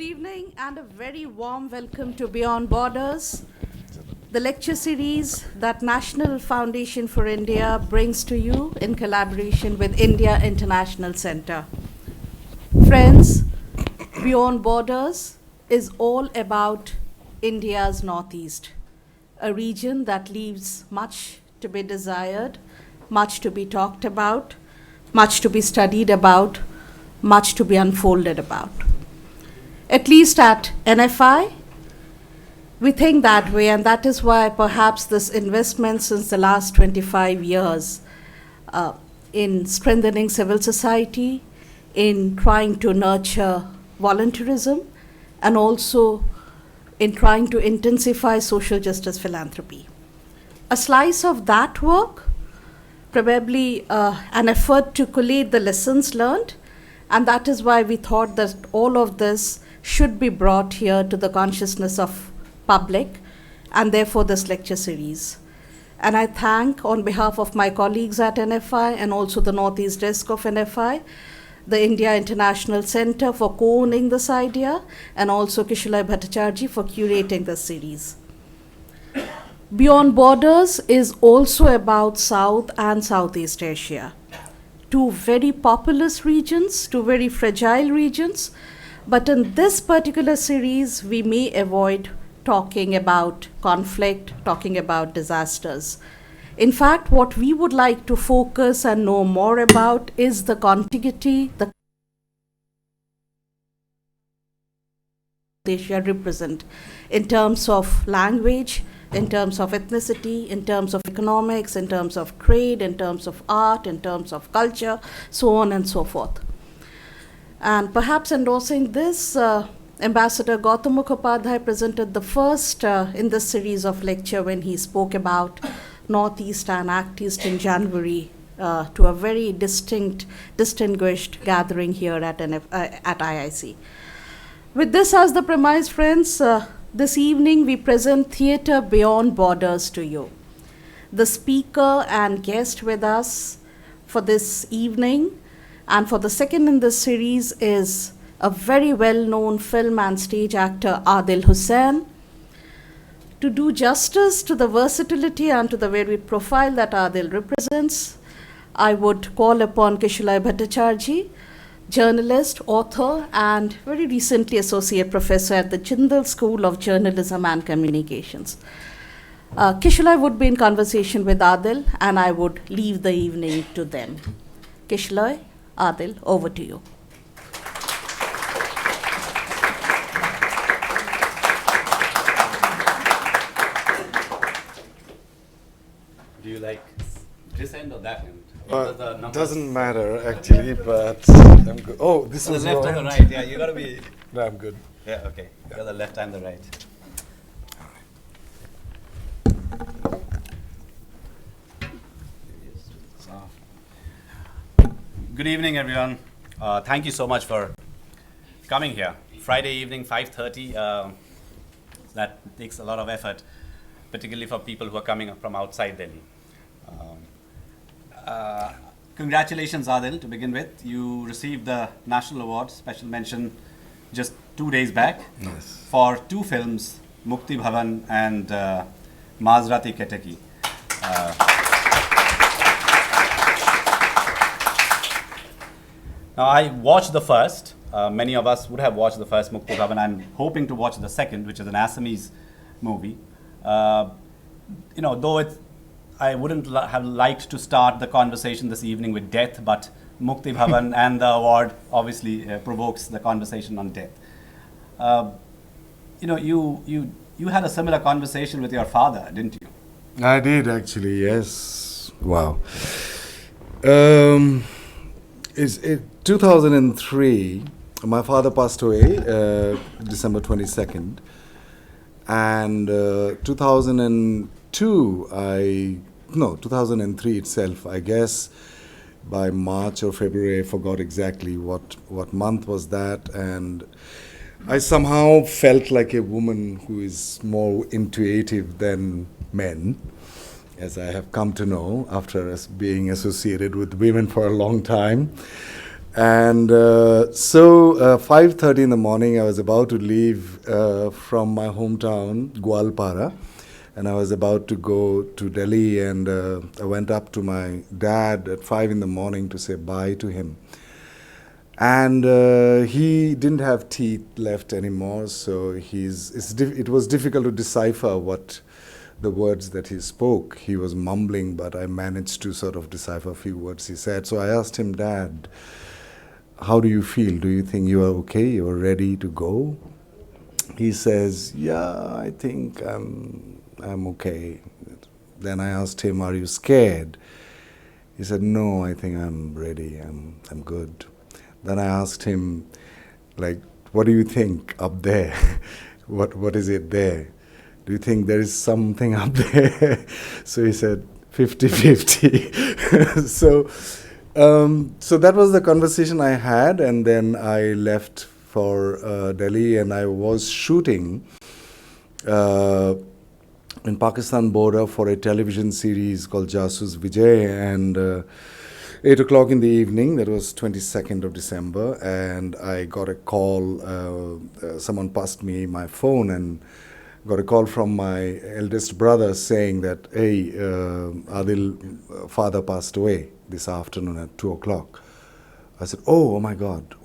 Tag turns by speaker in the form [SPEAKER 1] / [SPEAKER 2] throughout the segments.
[SPEAKER 1] Good evening and a very warm welcome to Beyond Borders, the lecture series that National Foundation for India brings to you in collaboration with India International Center. Friends, Beyond Borders is all about India's Northeast, a region that leaves much to be desired, much to be talked about, much to be studied about, much to be unfolded about. At least at NFI, we think that way, and that is why perhaps this investment since the last 25 years in strengthening civil society, in trying to nurture volunteerism, and also in trying to intensify social justice philanthropy. A slice of that work, probably an effort to collate the lessons learned, and that is why we thought that all of this should be brought here to the consciousness of public, and therefore this lecture series. And I thank, on behalf of my colleagues at NFI and also the Northeast Desk of NFI, the India International Center for co-owning this idea, and also Kishalay Bhattacharjee for curating this series. Beyond Borders is also about South and Southeast Asia, two very populous regions, two very fragile regions. But in this particular series, we may avoid talking about conflict, talking about disasters. In fact, what we would like to focus and know more about is the contiguity, the Asia represent in terms of language, in terms of ethnicity, in terms of economics, in terms of trade, in terms of art, in terms of culture, so on and so forth. And perhaps endorsing this, Ambassador Gautam Mukhopadhyay presented the first in this series of lecture when he spoke about Northeast and Act East in January to a very distinguished gathering here at IIC. With this as the premise, friends, this evening we present Theatre Beyond Borders to you. The speaker and guest with us for this evening and for the second in this series is a very well-known film and stage actor, Adil Hussain. To do justice to the versatility and to the varied profile that Adil represents, I would call upon Kishalay Bhattacharjee, journalist, author, and very recently associate professor at the Jindal School of Journalism and Communications. Kishalay would be in conversation with Adil, and I would leave the evening to them. Kishalay, Adil, over to you.
[SPEAKER 2] Do you like this end or that end?
[SPEAKER 3] Doesn't matter actually, but I'm good. Oh, this
[SPEAKER 2] the
[SPEAKER 3] was
[SPEAKER 2] left
[SPEAKER 3] your
[SPEAKER 2] and the
[SPEAKER 3] hand.
[SPEAKER 2] right. Yeah, you gotta be.
[SPEAKER 3] No, I'm good.
[SPEAKER 2] Yeah, okay. You got the left and the right. Good evening, everyone. Thank you so much for coming here. Friday evening, 5:30. That takes a lot of effort, particularly for people who are coming from outside Delhi. Congratulations, Adil, to begin with. You received the National Award, special mention, just 2 days back for two films, Mukti Bhavan and Mazrati Ketaki. Now, I watched the first. Many of us would have watched the first, Mukti Bhavan. I'm hoping to watch the second, which is an Assamese movie. Though I wouldn't have liked to start the conversation this evening with death, but Mukti Bhavan and the award obviously provokes the conversation on death. You had a similar conversation with your father, didn't you?
[SPEAKER 3] I did actually, yes. Wow. It's 2003. My father passed away December 22nd, and 2003 itself, I guess, by March or February, I forgot exactly what month was that, and I somehow felt like a woman who is more intuitive than men, as I have come to know after being associated with women for a long time. And so 5:30 in the morning, I was about to leave from my hometown, Gwalpara, and I was about to go to Delhi, and I went up to my dad at 5 in the morning to say bye to him. And he didn't have teeth left anymore, so it was difficult to decipher what the words that he spoke. He was mumbling, but I managed to sort of decipher a few words he said. So I asked him, Dad, how do you feel? Do you think you are okay? You are ready to go? He says, yeah, I think I'm okay. Then I asked him, are you scared? He said, no, I think I'm ready. I'm good. Then I asked him, like, what do you think up there? What is it there? Do you think there is something up there? So he said, 50-50. So that was the conversation I had, and then I left for Delhi, and I was shooting in Pakistan border for a television series called Jasus Vijay, and 8 o'clock in the evening, that was 22nd of December, and I got a call, someone passed me my phone and got a call from my eldest brother saying that, hey, Adil, father passed away this afternoon at 2 o'clock. I said, oh my God.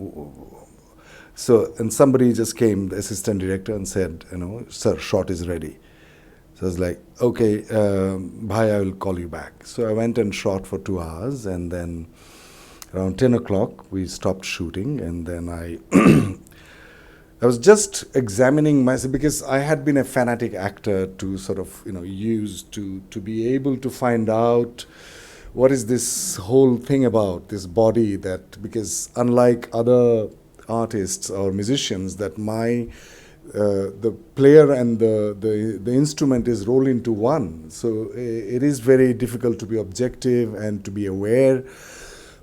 [SPEAKER 3] So, and somebody just came, the assistant director, and said, sir, shot is ready. So I was like, okay, bhai, I will call you back. So I went and shot for 2 hours, and then around 10 o'clock, we stopped shooting, and then I was just examining myself, because I had been a fanatic actor to sort of, use to be able to find out what is this whole thing about, this body, that, because unlike other artists or musicians, that the player and the instrument is rolled into one. So it is very difficult to be objective and to be aware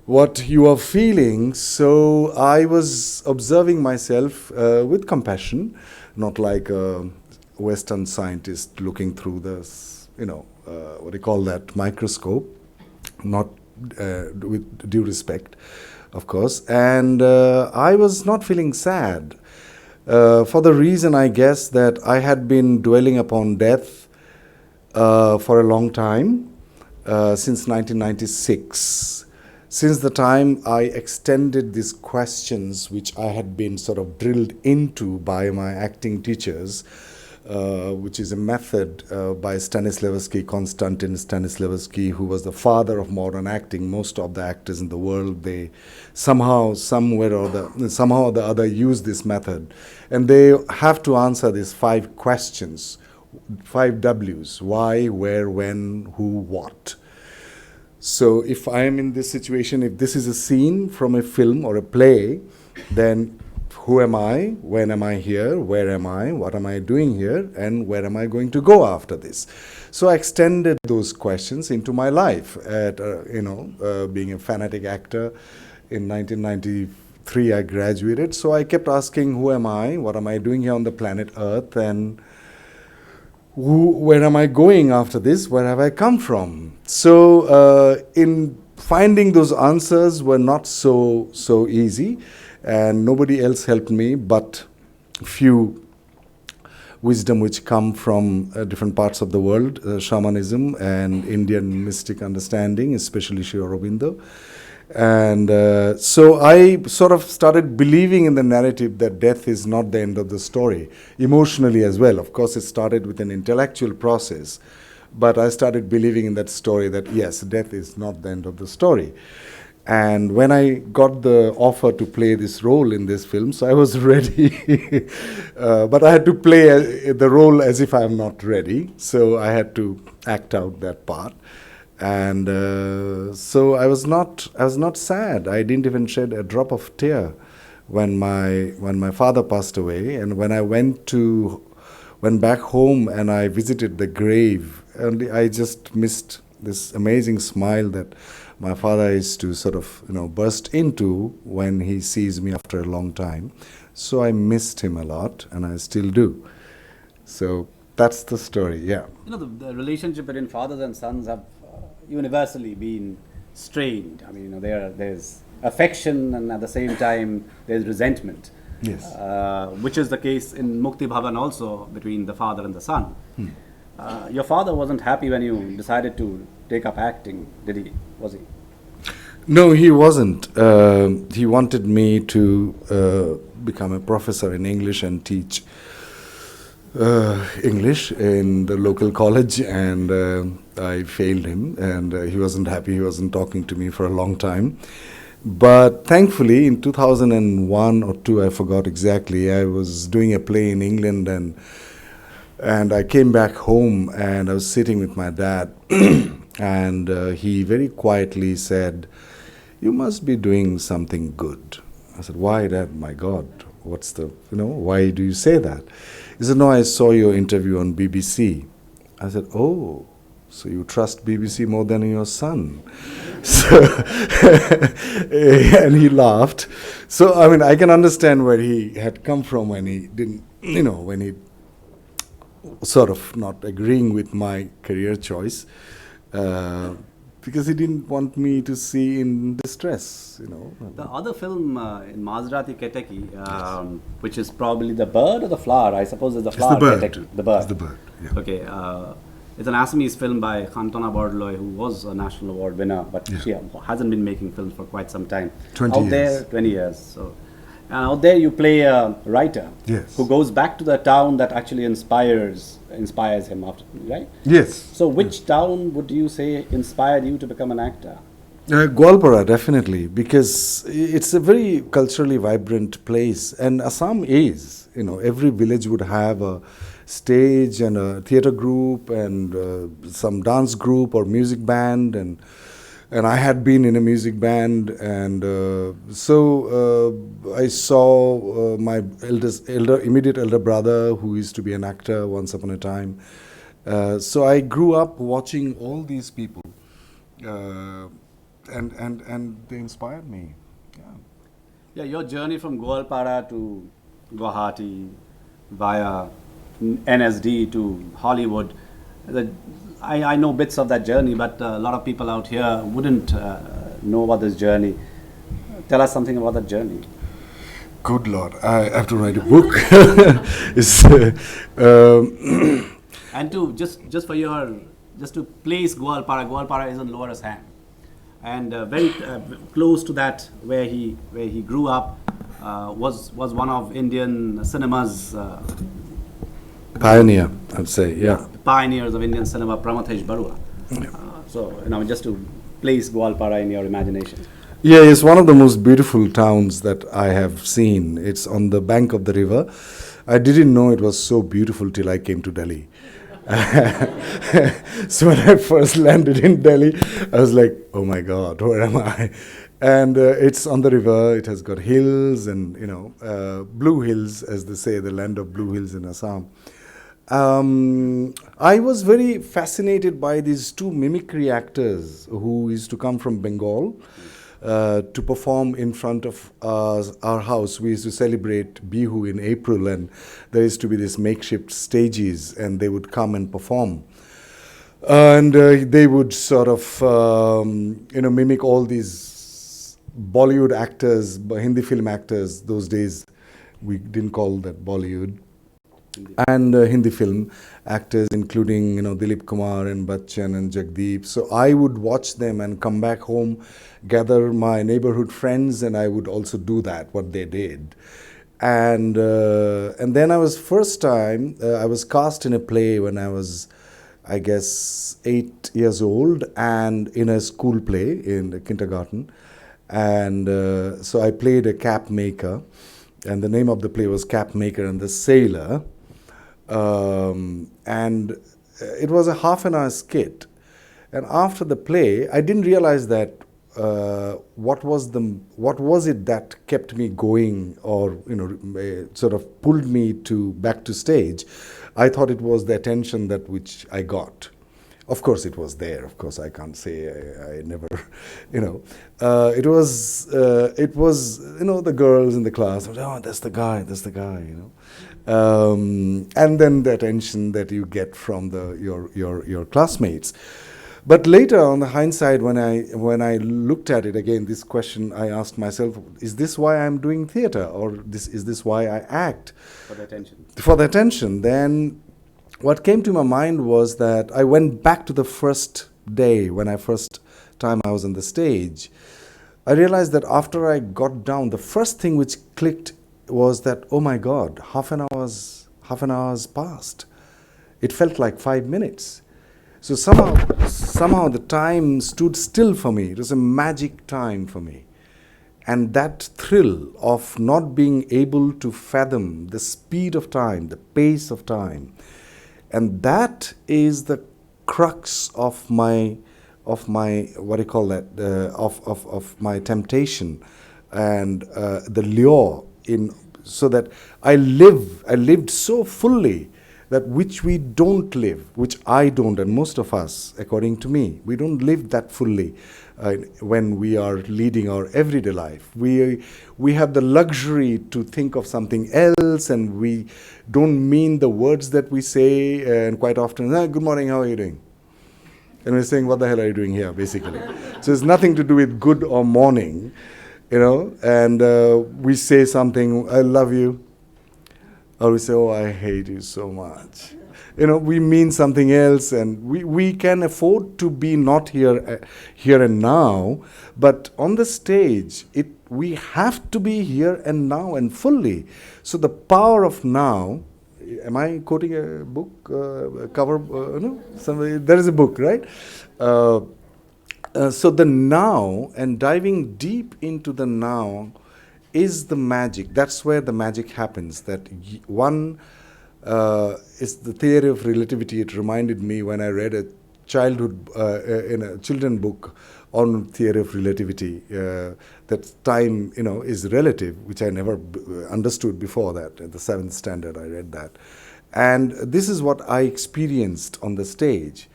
[SPEAKER 3] what you are feeling. So I was observing myself with compassion, not like a Western scientist looking through this, what do you call that, microscope, not with due respect, of course. And I was not feeling sad for the reason, I guess, that I had been dwelling upon death for a long time, since 1996. Since the time I extended these questions, which I had been sort of drilled into by my acting teachers, which is a method by Konstantin Stanislavski, who was the father of modern acting. Most of the actors in the world, they somehow, somewhere or the other use this method. And they have to answer these 5 questions, 5 W's: why, where, when, who, what. So if I am in this situation, if this is a scene from a film or a play, then who am I? When am I here? Where am I? What am I doing here? And where am I going to go after this? So I extended those questions into my life. Being a fanatic actor, in 1993 I graduated. So I kept asking, who am I? What am I doing here on the planet Earth? And where am I going after this? Where have I come from? So in finding those answers were not so easy, and nobody else helped me but few wisdom which come from different parts of the world, shamanism and Indian mystic understanding, especially Sri Aurobindo. And so I sort of started believing in the narrative that death is not the end of the story, emotionally as well. Of course, it started with an intellectual process, but I started believing in that story that, yes, death is not the end of the story. And when I got the offer to play this role in this film, so I was ready. But I had to play the role as if I'm not ready. So I had to act out that part. And so I was not sad. I didn't even shed a drop of tear when my father passed away. And when I went back home and I visited the grave, and I just missed this amazing smile that my father is to sort of burst into when he sees me after a long time. So I missed him a lot, and I still do. So that's the story. Yeah.
[SPEAKER 2] The relationship between fathers and sons have universally been strained. I mean, there's affection and at the same time there's resentment.
[SPEAKER 3] Yes.
[SPEAKER 2] Which is the case in Mukti Bhavan also between the father and the son. Your father wasn't happy when you decided to take up acting, did he? Was he?
[SPEAKER 3] No, he wasn't. He wanted me to become a professor in English and teach English in the local college, and I failed him, and he wasn't happy. He wasn't talking to me for a long time. But thankfully, in 2001 or 2, I forgot exactly, I was doing a play in England, and I came back home, and I was sitting with my dad, and he very quietly said, "You must be doing something good." I said, "Why, Dad? My God, why do you say that?" He said, "No, I saw your interview on BBC." I said, "Oh, so you trust BBC more than your son?" So and he laughed. So, I mean, I can understand where he had come from when he didn't, when he sort of not agreeing with my career choice, because he didn't want me to see in distress,
[SPEAKER 2] The other film in Maserati Keteki, which is probably the bird or the flower? I suppose it's the flower.
[SPEAKER 3] It's the bird.
[SPEAKER 2] Keteki, the bird.
[SPEAKER 3] It's the bird, yeah.
[SPEAKER 2] Okay. It's an Assamese film by Khantona Bordloy, who was a national award winner, but she hasn't been making films for quite some time.
[SPEAKER 3] 20
[SPEAKER 2] out
[SPEAKER 3] years.
[SPEAKER 2] There, 20 years. So, and out there you play a writer who goes back to the town that actually inspires him after, right?
[SPEAKER 3] Yes.
[SPEAKER 2] So which town would you say inspired you to become an actor?
[SPEAKER 3] Gwalpara, definitely, because it's a very culturally vibrant place, and Assam is, every village would have a stage and a theatre group and some dance group or music band, and I had been in a music band, and so I saw my immediate elder brother, who used to be an actor once upon a time. So I grew up watching all these people, and they inspired me.
[SPEAKER 2] Yeah, your journey from Goalpara to Guwahati via NSD to Hollywood. I know bits of that journey, but a lot of people out here wouldn't know about this journey. Tell us something about that journey.
[SPEAKER 3] Good Lord, I have to write a book.
[SPEAKER 2] And to just to place Goalpara is in Lower Assam, and very close to that where he grew up was one of Indian cinema's
[SPEAKER 3] pioneer, I'd say, yeah.
[SPEAKER 2] Pioneers of Indian cinema, Pramathesh Barua.
[SPEAKER 3] Yeah.
[SPEAKER 2] So, just to place Goalpara in your imagination.
[SPEAKER 3] Yeah, it's one of the most beautiful towns that I have seen. It's on the bank of the river. I didn't know it was so beautiful till I came to Delhi. So when I first landed in Delhi, I was like, oh my God, where am I? And it's on the river. It has got hills and, blue hills, as they say, the land of blue hills in Assam. I was very fascinated by these two mimicry actors who used to come from Bengal to perform in front of our house. We used to celebrate Bihu in April, and there used to be these makeshift stages, and they would come and perform. And they would sort of, mimic all these Bollywood actors, Hindi film actors. Those days, we didn't call that Bollywood. And Hindi film actors, including Dilip Kumar and Bachchan and Jagdeep. So I would watch them and come back home, gather my neighborhood friends, and I would also do that, what they did. And then I was I was cast in a play when I was, I guess, 8 years old, and in a school play in the kindergarten. And so I played a cap maker, and the name of the play was Cap Maker and the Sailor. And it was a half-an-hour skit. And after the play, I didn't realize that what was it that kept me going, or sort of pulled me back to stage. I thought it was the attention which I got. Of course, it was there. Of course, I can't say I never, It was, the girls in the class. Oh, that's the guy. And then the attention that you get from your classmates. But later, on the hindsight, when I looked at it again, this question I asked myself: is this why I'm doing theatre, or is this why I act?
[SPEAKER 2] For the attention.
[SPEAKER 3] For the attention. Then, what came to my mind was that I went back to the first day when I was on the stage. I realized that after I got down, the first thing which clicked was that, oh my God, half an hour's passed. It felt like 5 minutes. So somehow the time stood still for me. It was a magic time for me. And that thrill of not being able to fathom the speed of time, the pace of time, and that is the crux of my of my temptation and the lure so that I lived so fully that which we don't live, which I don't, and most of us, according to me, we don't live that fully when we are leading our everyday life. We have the luxury to think of something else, and we don't mean the words that we say, and quite often, good morning, how are you doing? And we're saying, what the hell are you doing here, basically? So it's nothing to do with good or morning, and we say something, I love you, or we say, oh, I hate you so much. We mean something else, and we can afford to be not here and now, but on the stage, we have to be here and now and fully. So the power of now. Am I quoting a book cover? No, there is a book, right? So the now and diving deep into the now is the magic. That's where the magic happens. That one is the theory of relativity. It reminded me when I read a children book on theory of relativity, that time, is relative, which I never understood before that. At the 7th standard, I read that. And this is what I experienced on the stage,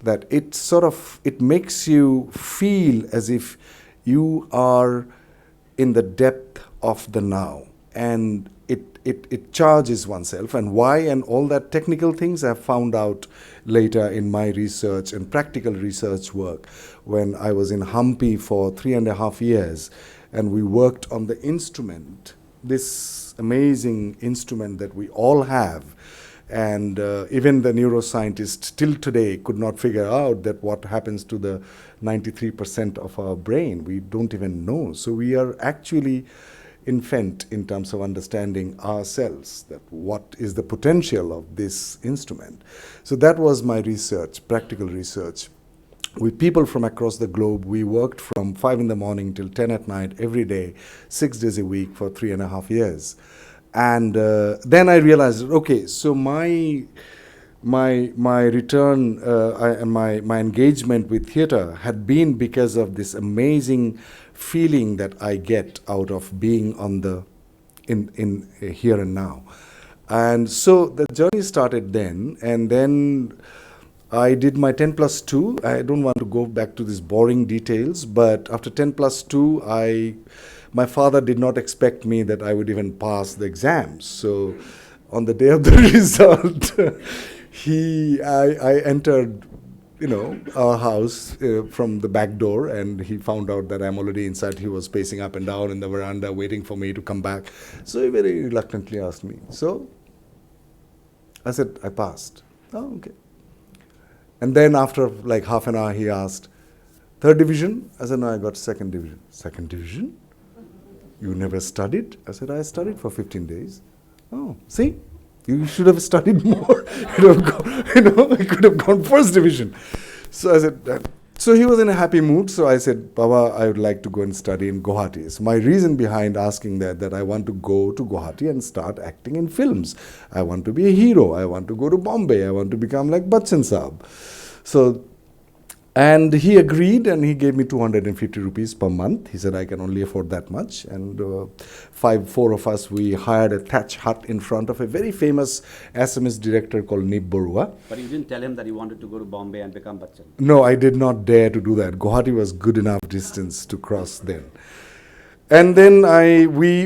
[SPEAKER 3] that it makes you feel as if you are in the depth of the now. And it charges oneself, and why and all that technical things I've found out later in my research and practical research work when I was in Hampi for 3.5 years, and we worked on the instrument, this amazing instrument that we all have, and even the neuroscientists till today could not figure out that what happens to the 93% of our brain. We don't even know. So we are actually infant in terms of understanding ourselves, that what is the potential of this instrument. So that was my research, practical research. With people from across the globe, we worked from 5 in the morning till 10 at night every day, 6 days a week for 3.5 years. And then I realized, okay, so my return and my engagement with theatre had been because of this amazing feeling that I get out of being on the in here and now. And so the journey started then, and then I did my 10+2. I don't want to go back to these boring details, but after 10+2, my father did not expect me that I would even pass the exams. So on the day of the result, I entered, our house from the back door, and he found out that I'm already inside. He was pacing up and down in the veranda waiting for me to come back. So he very reluctantly asked me. So I said, I passed. Oh, okay. And then after like half an hour, he asked, 3rd division? I said, no, I got 2nd division. 2nd division? You never studied? I said, I studied for 15 days. Oh, see? You should have studied more. I could have gone 1st division. So I said, so he was in a happy mood. So I said, Baba, I would like to go and study in Guwahati. So my reason behind asking that I want to go to Guwahati and start acting in films. I want to be a hero. I want to go to Bombay. I want to become like Bachchan Saab. So, and he agreed, and he gave me 250 rupees per month. He said, I can only afford that much. And 4 of us, we hired a thatch hut in front of a very famous Assamese director called Nib Barua.
[SPEAKER 2] But you didn't tell him that you wanted to go to Bombay and become Bachchan?
[SPEAKER 3] No, I did not dare to do that. Guwahati was good enough distance to cross then. And then we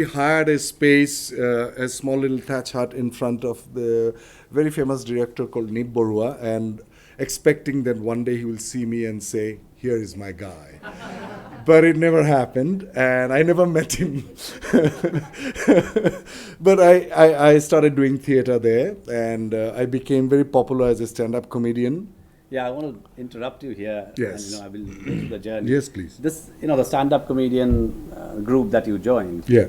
[SPEAKER 3] hired a space, a small little thatch hut in front of the very famous director called Nib Barua, and expecting that one day he will see me and say, "Here is my guy." But it never happened, and I never met him. But I started doing theater there, and I became very popular as a stand-up comedian.
[SPEAKER 2] Yeah, I want to interrupt you here.
[SPEAKER 3] Yes.
[SPEAKER 2] And, I will go through the journey.
[SPEAKER 3] Yes, please.
[SPEAKER 2] This, the stand-up comedian group that you joined.
[SPEAKER 3] Yeah.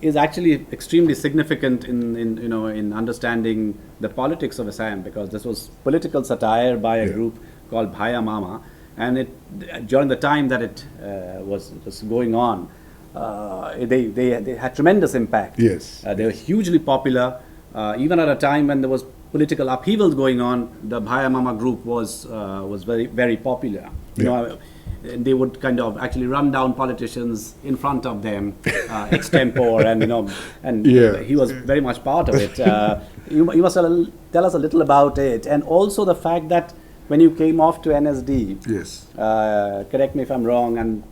[SPEAKER 2] Is actually extremely significant in understanding the politics of Assam, because this was political satire by a group called Bhaya Mama, and during the time that it was going on, they had tremendous impact.
[SPEAKER 3] Yes.
[SPEAKER 2] They were hugely popular, even at a time when there was political upheavals going on. The Bhaya Mama group was very, very popular. They would kind of actually run down politicians in front of them, extempore, and he was very much part of it. You must tell us a little about it, and also the fact that when you came off to NSD,
[SPEAKER 3] Yes.
[SPEAKER 2] correct me if I'm wrong, and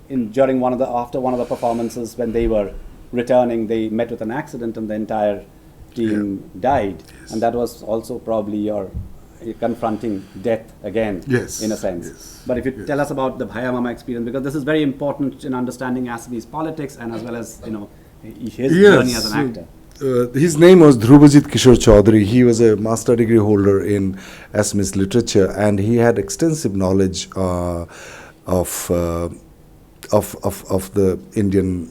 [SPEAKER 2] after one of the performances, when they were returning, they met with an accident and the entire team died, and that was also probably your confronting death again, in a sense.
[SPEAKER 3] Yes.
[SPEAKER 2] But if you tell us about the Bhaya Mama experience, because this is very important in understanding Assamese politics, and as well as his journey as an actor.
[SPEAKER 3] His name was Dhrubajit Kishore Chaudhary. He was a master degree holder in Assamese literature, and he had extensive knowledge of the Indian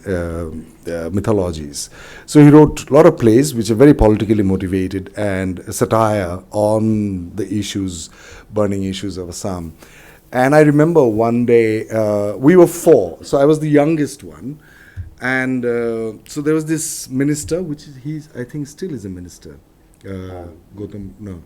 [SPEAKER 3] mythologies. So he wrote a lot of plays which are very politically motivated and satire on the burning issues of Assam. And I remember one day, we were 4, so I was the youngest one. And so there was this minister, I think still is a minister, Gautam, no.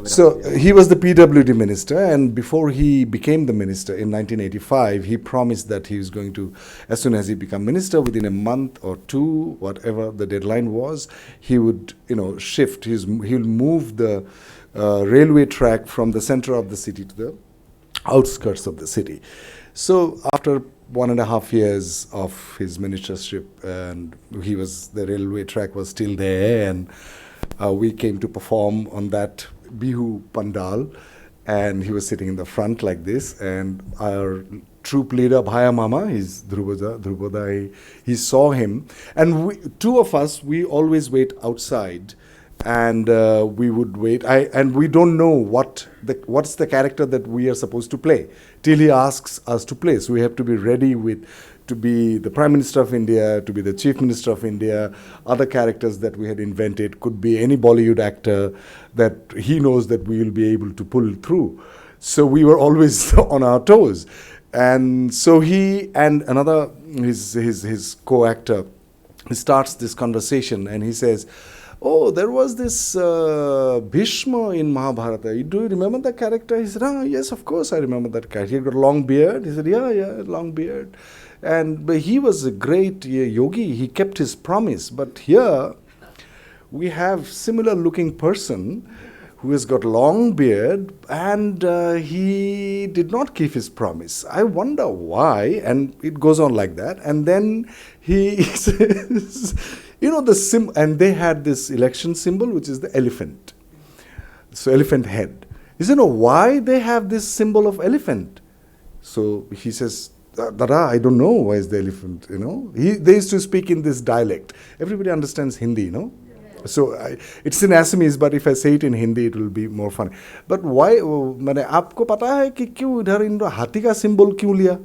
[SPEAKER 3] So he was the PWD minister, and before he became the minister in 1985, he promised that he was going to, as soon as he became minister, within a month or 2, whatever the deadline was, he would shift, he'll move the railway track from the center of the city to the outskirts of the city. So after 1.5 years of his ministership, and the railway track was still there, and we came to perform on that Bihu Pandal, and he was sitting in the front like this, and our troop leader Bhaya Mama, he's Dhrubada, he saw him, and 2 of us, we always wait outside, and we would wait, and we don't know what's the character that we are supposed to play till he asks us to play. So we have to be ready to be the Prime Minister of India, to be the Chief Minister of India. Other characters that we had invented could be any Bollywood actor that he knows that we will be able to pull through. So we were always on our toes. And so he and another, his co-actor, he starts this conversation and he says, "Oh, there was this Bhishma in Mahabharata. Do you remember that character?" He said, "Yes, of course I remember that character. He got a long beard." He said, yeah, long beard. But he was a great yogi. He kept his promise. But here, we have similar looking person who has got long beard, and he did not keep his promise. I wonder why." And it goes on like that. And then he says, and they had this election symbol, which is the elephant. So elephant head. He said, why they have this symbol of elephant? So he says, "Dada, I don't know why is the elephant, They used to speak in this dialect. Everybody understands Hindi, So it's in Assamese, but if I say it in Hindi, it will be more fun. But why, आपको पता है कि क्यों इधर इन हाथी का symbol क्यों लिया?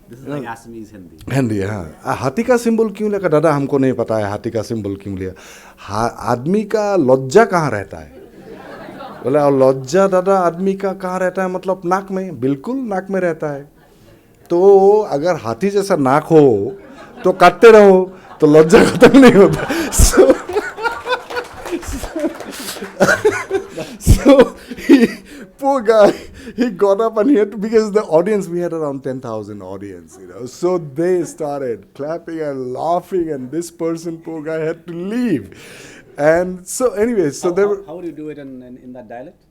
[SPEAKER 2] This is like Assamese Hindi.
[SPEAKER 3] Hindi, हाँ. हाथी का सिंबल क्यों लिया? दादा, हमको नहीं पता है हाथी का सिंबल क्यों लिया. आदमी का लज्जा कहाँ रहता है? बोले, और लज्जा दादा आदमी का कहाँ रहता है? मतलब नाक में. बिल्कुल नाक में रहता है. तो अगर हाथी जैसा नाक हो तो काटते रहो तो लज्जा खत्म नहीं होता. So poor guy, he got up and he had to, because the audience, we had around 10,000 audience, So they started clapping and laughing, and this person, poor guy, had to leave. And so anyway,
[SPEAKER 2] how do you do it in that dialect?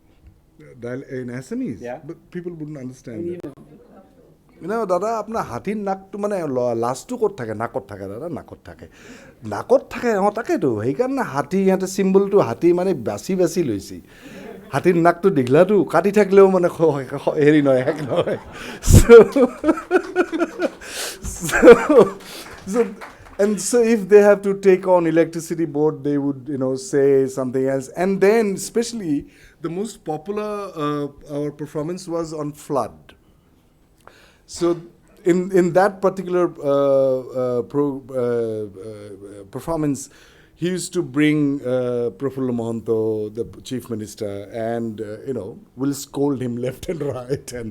[SPEAKER 3] In Assamese?
[SPEAKER 2] Yeah.
[SPEAKER 3] But people wouldn't understand. দাদা আপোনাৰ হাতীৰ নাকটো মানে লাষ্টটো ক'ত থাকে, নাকত থাকে দাদা, নাকত থাকে, নাকত থাকে, তাকেতো সেইকাৰণে হাতী ইহঁতে চিম্বলটো হাতী মানে বাছি বাছি লৈছে, হাতীৰ নাকটো দীঘলাটো কাটি থাকিলেও মানে হেৰি নহয়, শেষ নহয়। And so if they have to take on electricity board, they would, say something else. And then, especially, the most popular our performance was on flood. So, in that particular performance, he used to bring Prafulla Mohanto, the chief minister, and will scold him left and right. And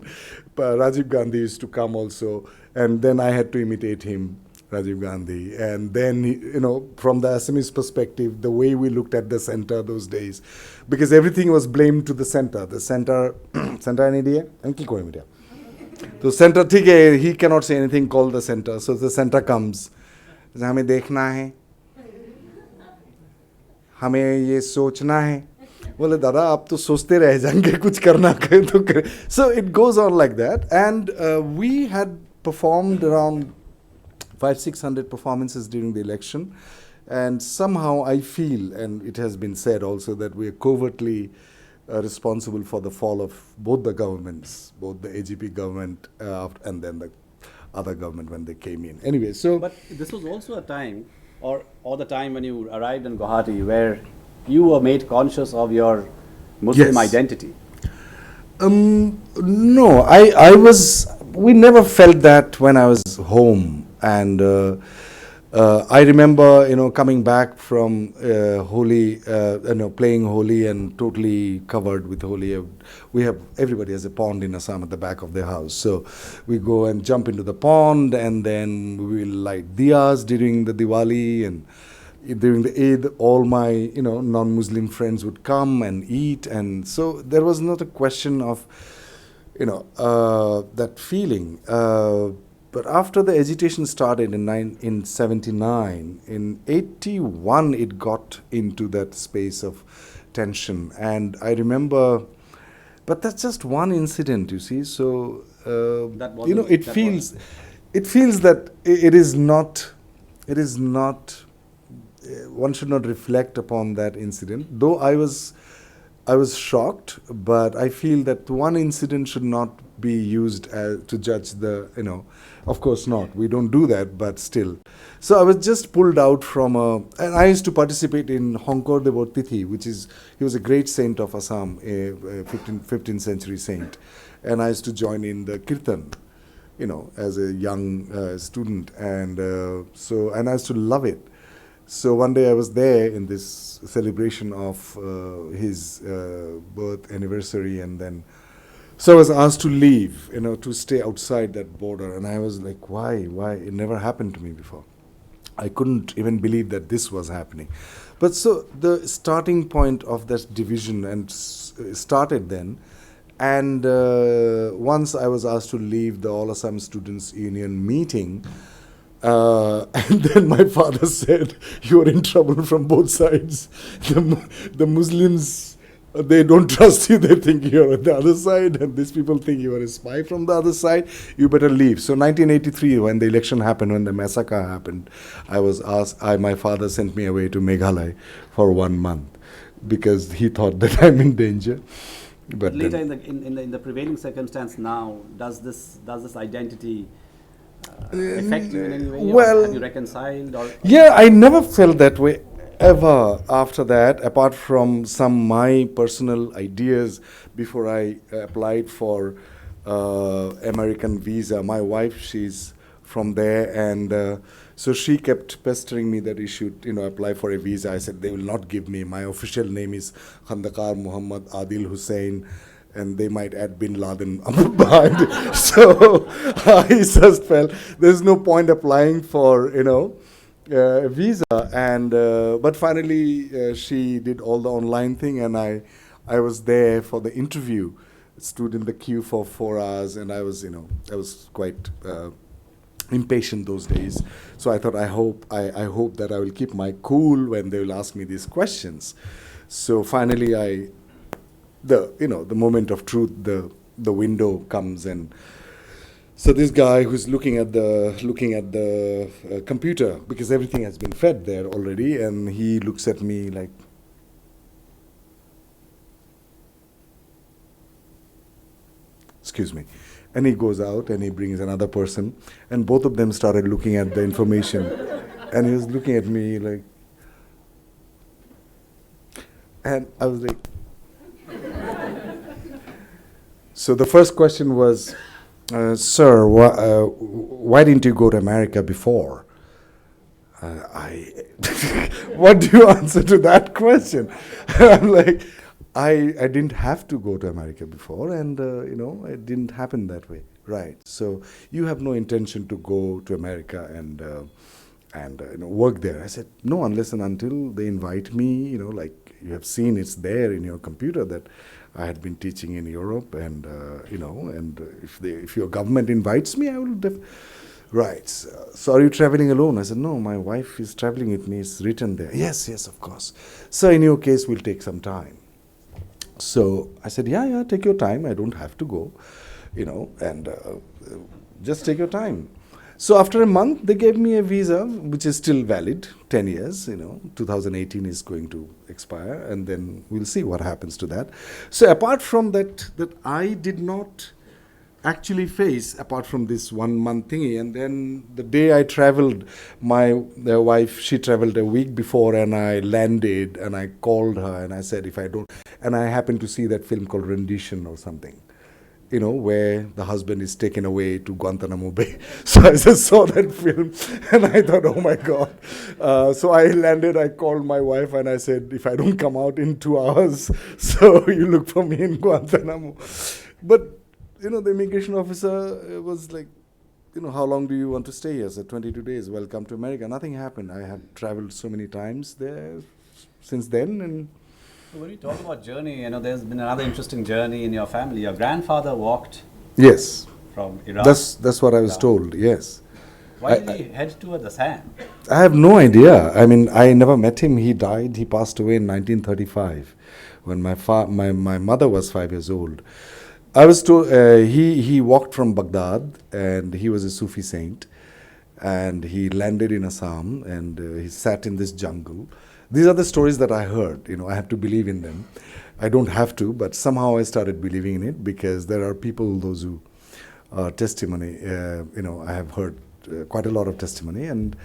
[SPEAKER 3] Rajiv Gandhi used to come also, and then I had to imitate him. Rajiv Gandhi, and then from the Assamese perspective, the way we looked at the center those days, because everything was blamed to the center. The center, center in India, and ki koi media. So center, theek hai, he cannot say anything called the center. So the center comes. हमें देखना है, हमें ये सोचना है. बोले दादा आप तो सोचते रह जाएंगे, कुछ करना करें तो करें. So it goes on like that, and we had performed around 500-600 performances during the election, and somehow I feel, and it has been said also, that we are covertly responsible for the fall of both the governments, both the AGP government and then the other government when they came in. Anyway, so...
[SPEAKER 2] But this was also a time, or the time when you arrived in Guwahati, where you were made conscious of your Muslim identity.
[SPEAKER 3] No, we never felt that when I was home. And I remember, coming back from Holi, playing Holi and totally covered with Holi. Everybody has a pond in Assam at the back of their house. So we go and jump into the pond, and then we will light diyas during the Diwali, and during the Eid, all my, non-Muslim friends would come and eat. And so there was not a question of, that feeling. But after the agitation started in 79, in 81 it got into that space of tension. And I remember, but that's just one incident, you see. So, it feels that it is not, one should not reflect upon that incident. Though I was shocked, but I feel that one incident should not be used to judge the, of course not. We don't do that, but still. So I was just pulled out from and I used to participate in Honkor Devor Tithi, he was a great saint of Assam, a 15th century saint. And I used to join in the kirtan, as a young student. And and I used to love it. So one day I was there in this celebration of his birth anniversary, and then so I was asked to leave, to stay outside that border, and I was like, why? It never happened to me before. I couldn't even believe that this was happening. But so the starting point of that division started then, and once I was asked to leave the All Assam Students Union meeting, and then my father said, "You're in trouble from both sides. The Muslims, they don't trust you. They think you're on the other side, and these people think you are a spy from the other side. You better leave." So 1983, when the election happened, when the massacre happened, my father sent me away to Meghalaya for 1 month because he thought that I'm in danger.
[SPEAKER 2] But later, in the prevailing circumstance now, does this identity affect you in any way?
[SPEAKER 3] Well,
[SPEAKER 2] have you reconciled?
[SPEAKER 3] Yeah, I never felt that way ever after that, apart from some my personal ideas before I applied for American visa. My wife, she's from there, and so she kept pestering me that I should, apply for a visa. I said they will not give me. My official name is Khandakar Muhammad Adil Hussain, and they might add Bin Laden behind. So I just felt there's no point applying for, a visa. And but finally she did all the online thing, and I was there for the interview, stood in the queue for 4 hours, and I was quite impatient those days. So I thought, I hope that I will keep my cool when they will ask me these questions. So finally the moment of truth, the window comes, and So this guy who's looking at the computer, because everything has been fed there already, and he looks at me like, excuse me, and he goes out and he brings another person, and both of them started looking at the information, and he was looking at me like, and I was like, so the first question was, sir, why didn't you go to America before? What do you answer to that question? I'm like, I didn't have to go to America before, and it didn't happen that way, right? So you have no intention to go to America and work there. I said, no, unless and until they invite me. Like you have seen, it's there in your computer that I had been teaching in Europe, and if your government invites me, I will. Right. So are you traveling alone? I said, no, my wife is traveling with me. It's written there. Yes, of course. So in your case, we'll take some time. So I said, yeah, take your time. I don't have to go, and just take your time. So after a month, they gave me a visa, which is still valid, 10 years, 2018 is going to expire, and then we'll see what happens to that. So apart from that I did not actually face, apart from this 1 month thingy, and then the day I traveled, my wife, she traveled a week before, and I landed, and I called her, and I said, if I don't, and I happened to see that film called Rendition or something, where the husband is taken away to Guantanamo Bay. So I just saw that film, and I thought, oh my God. So I landed, I called my wife, and I said, if I don't come out in 2 hours, so you look for me in Guantanamo. But, the immigration officer was like, how long do you want to stay here? I said, 22 days, welcome to America. Nothing happened. I have traveled so many times there since then, and
[SPEAKER 2] when you talk about journey, there's been another interesting journey in your family. Your grandfather walked.
[SPEAKER 3] Yes.
[SPEAKER 2] From Iraq.
[SPEAKER 3] That's what I was told. Yes.
[SPEAKER 2] Why did he head toward Assam?
[SPEAKER 3] I have no idea. I mean, I never met him. He died. He passed away in 1935, when my mother was 5 years old. I was told he walked from Baghdad, and he was a Sufi saint, and he landed in Assam, and he sat in this jungle. These are the stories that I heard. I have to believe in them. I don't have to, but somehow I started believing in it, because there are people, those who testimony. I have heard quite a lot of testimony, and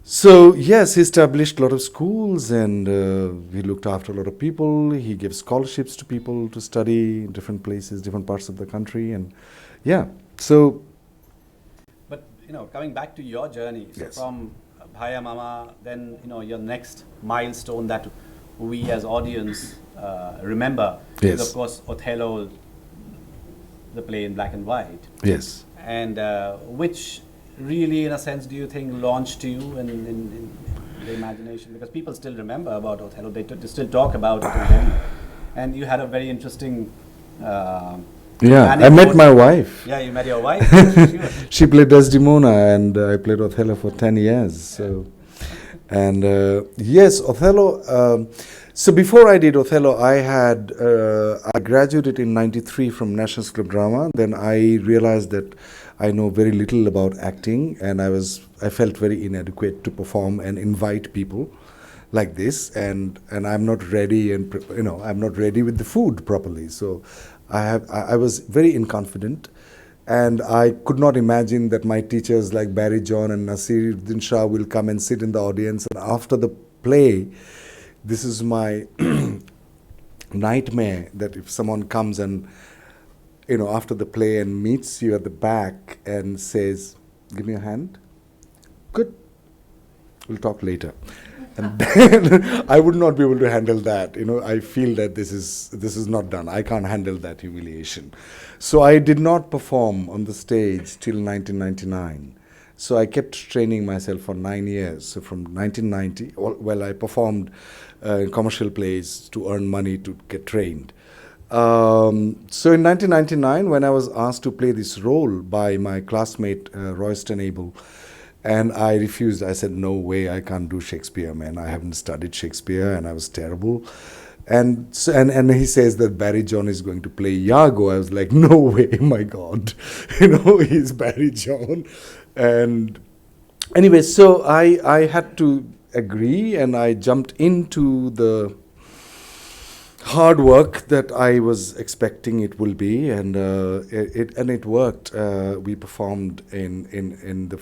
[SPEAKER 3] so yes, he established a lot of schools, and he looked after a lot of people. He gave scholarships to people to study in different places, different parts of the country, and yeah. So,
[SPEAKER 2] but coming back to your journey, so
[SPEAKER 3] yes.
[SPEAKER 2] From Bhaya Mama, then your next milestone that we as audience remember
[SPEAKER 3] yes.
[SPEAKER 2] is of course Othello, the play in black and white.
[SPEAKER 3] Yes.
[SPEAKER 2] And which really, in a sense, do you think launched you in the imagination? Because people still remember about Othello. They still talk about it in Delhi. And you had a very interesting.
[SPEAKER 3] I met my wife.
[SPEAKER 2] Yeah, you met your wife.
[SPEAKER 3] She played Desdemona, and I played Othello for 10 years. So, and yes, Othello. So before I did Othello, I graduated in '93 from National School of Drama. Then I realized that I know very little about acting, and I felt very inadequate to perform and invite people like this, and I'm not ready, and I'm not ready with the food properly. So I was very inconfident, and I could not imagine that my teachers like Barry John and Nasiruddin Shah will come and sit in the audience, and after the play, this is my nightmare, that if someone comes and after the play and meets you at the back and says, give me a hand, good, we'll talk later. And then I would not be able to handle that. I feel that this is not done. I can't handle that humiliation. So I did not perform on the stage till 1999. So I kept training myself for 9 years. So from 1990, I performed in commercial plays to earn money to get trained. So in 1999, when I was asked to play this role by my classmate Royston Abel, and I refused. I said, no way, I can't do Shakespeare, man. I haven't studied Shakespeare, and I was terrible. And so, and he says that Barry John is going to play Iago. I was like, no way, my God. He's Barry John. And anyway, so I had to agree, and I jumped into the hard work that I was expecting it will be, and it worked. We performed in the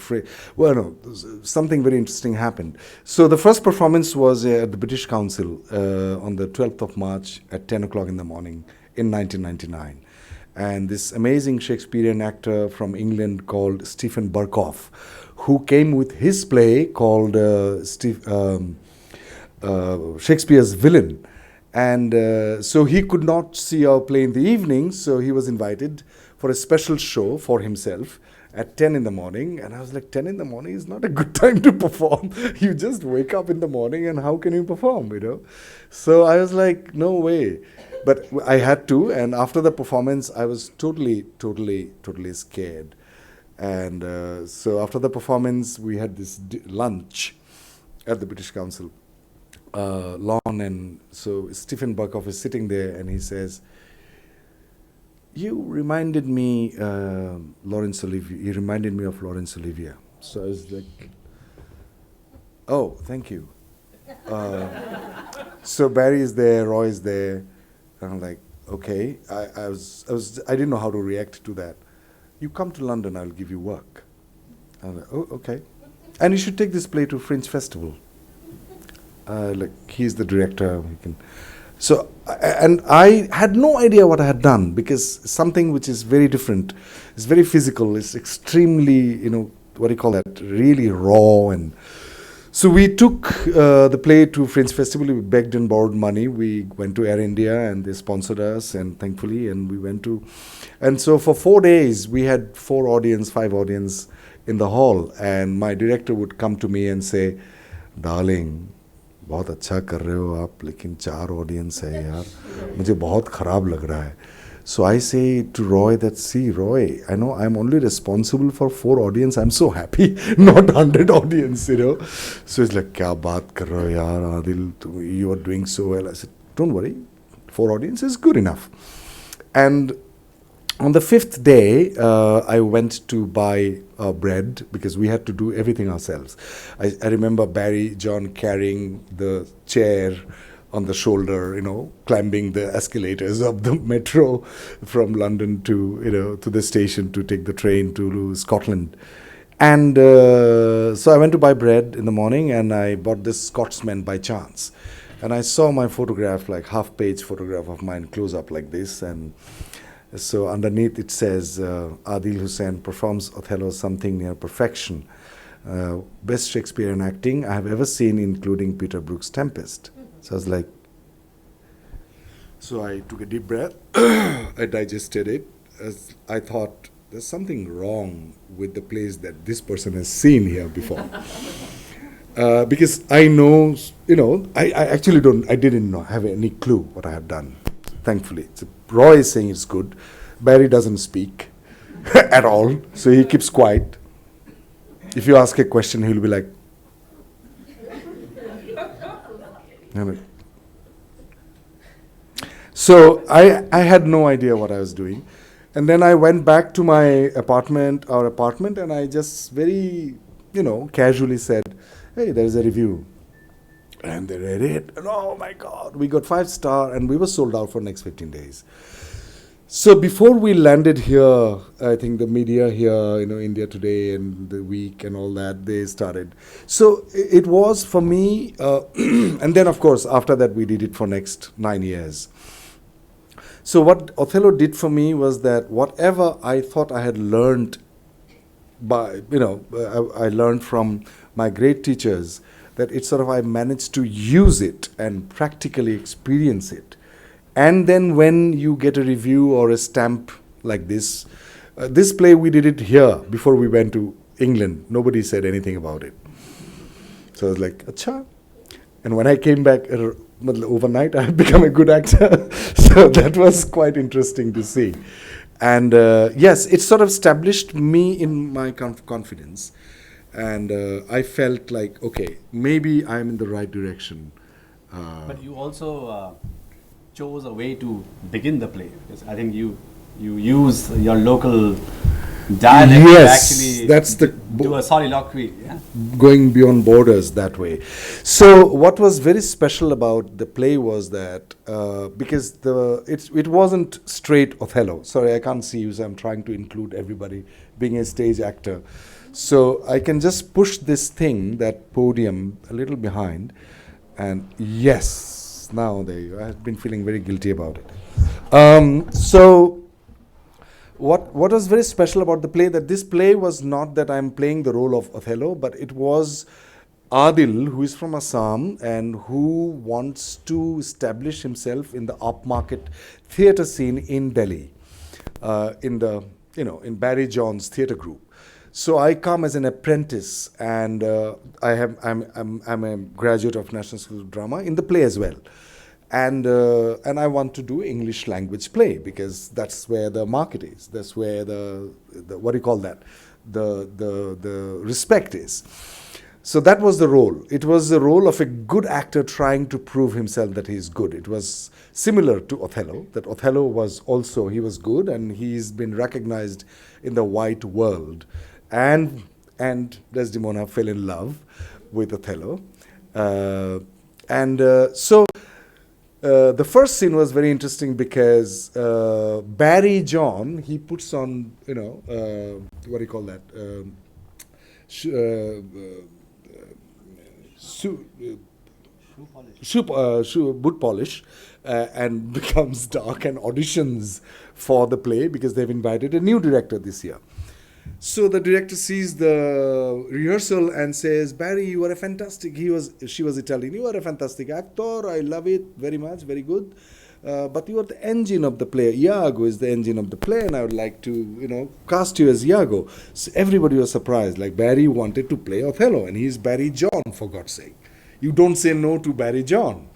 [SPEAKER 3] something very interesting happened. So the first performance was at the British Council on the 12th of March at 10 o'clock in the morning in 1999. And this amazing Shakespearean actor from England called Stephen Burkoff, who came with his play called Shakespeare's Villain. And so he could not see our play in the evening, so he was invited for a special show for himself at 10 in the morning. And I was like, 10 in the morning is not a good time to perform. You just wake up in the morning, and how can you perform, So I was like, no way. But I had to, and after the performance, I was totally scared. And so after the performance, we had this lunch at the British Council lawn, and so Stephen Burkoff is sitting there, and he says, you reminded me Laurence Olivier. He reminded me of Laurence Olivier. So I was like, oh, thank you. So Barry is there, Roy is there, and I'm like, okay. I didn't know how to react to that. You come to London, I'll give you work. I'm like, oh, okay. And you should take this play to Fringe Festival. He's the director. So, and I had no idea what I had done, because something which is very different, it's very physical, it's extremely, what do you call that, really raw. And so we took the play to Fringe Festival. We begged and borrowed money. We went to Air India, and they sponsored us, and thankfully, and we went to, and so for 4 days, we had 5 audience in the hall, and my director would come to me and say, darling, बहुत अच्छा कर रहे हो आप, लेकिन 4 audience है यार, मुझे बहुत ख़राब लग रहा है. So I say to Roy that, see Roy, I know I'm only responsible for 4 audience, I'm so happy, not 100 audience, So he's like, क्या बात कर रहे हो यार Adil, you are doing so well. I said, don't worry, 4 audience is good enough. And on the 5th day, I went to buy bread, because we had to do everything ourselves. I remember Barry John carrying the chair on the shoulder, climbing the escalators of the metro from London to, to the station to take the train to Scotland. And so I went to buy bread in the morning, and I bought this Scotsman by chance. And I saw my photograph, like half-page photograph of mine, close up like this, and so underneath it says, Adil Hussain performs Othello something near perfection. Best Shakespearean acting I have ever seen, including Peter Brook's Tempest. So I was like, so I took a deep breath, I digested it. As I thought, there's something wrong with the plays that this person has seen here before. Because I know, I actually didn't have any clue what I had done, thankfully. So Roy is saying it's good. Barry doesn't speak at all, so he keeps quiet. If you ask a question, he'll be like, so I had no idea what I was doing. And then I went back to my apartment, and I just very, casually said, hey, there's a review. And they read it, and oh my God, we got 5-star, and we were sold out for next 15 days. So before we landed here, I think the media here, India Today and The Week and all that, they started. So it was for me, and then of course, after that we did it for next 9 years. So what Othello did for me was that whatever I thought I had learned I learned from my great teachers, that it's sort of I managed to use it and practically experience it. And then when you get a review or a stamp like this, this play we did it here before we went to England. Nobody said anything about it. So I was like, acha. And when I came back overnight, I had become a good actor. So that was quite interesting to see. And yes, it sort of established me in my confidence. And I felt like, okay, maybe I'm in the right direction.
[SPEAKER 2] But you also chose a way to begin the play? Because I think you use your local dialect to actually
[SPEAKER 3] that's the
[SPEAKER 2] do a soliloquy. Yeah?
[SPEAKER 3] going beyond borders that way. So what was very special about the play was that because it wasn't straight Othello. Sorry, I can't see you, so I'm trying to include everybody being a stage actor. So I can just push this thing, that podium, a little behind, and yes, now there you. I've been feeling very guilty about it. So. What was very special about the play, that this play was not that I'm playing the role of Othello, but it was Adil, who is from Assam and who wants to establish himself in the upmarket theatre scene in Delhi, in Barry John's theatre group. So I come as an apprentice, and I'm a graduate of National School of Drama in the play as well. And I want to do English language play because that's where the market is. That's where the what do you call that? The respect is. So that was the role. It was the role of a good actor trying to prove himself that he is good. It was similar to Othello, that Othello was also, he was good and he's been recognized in the white world. And Desdemona fell in love with Othello. So the first scene was very interesting because Barry John, he puts on, what do you call that? Boot polish, and becomes dark and auditions for the play because they've invited a new director this year. So the director sees the rehearsal and says, Barry, you are a fantastic, she was Italian, you are a fantastic actor, I love it very much, very good. But you are the engine of the play. Iago is the engine of the play, and I would like to, cast you as Iago. So everybody was surprised. Like Barry wanted to play Othello, and he's Barry John, for God's sake. You don't say no to Barry John.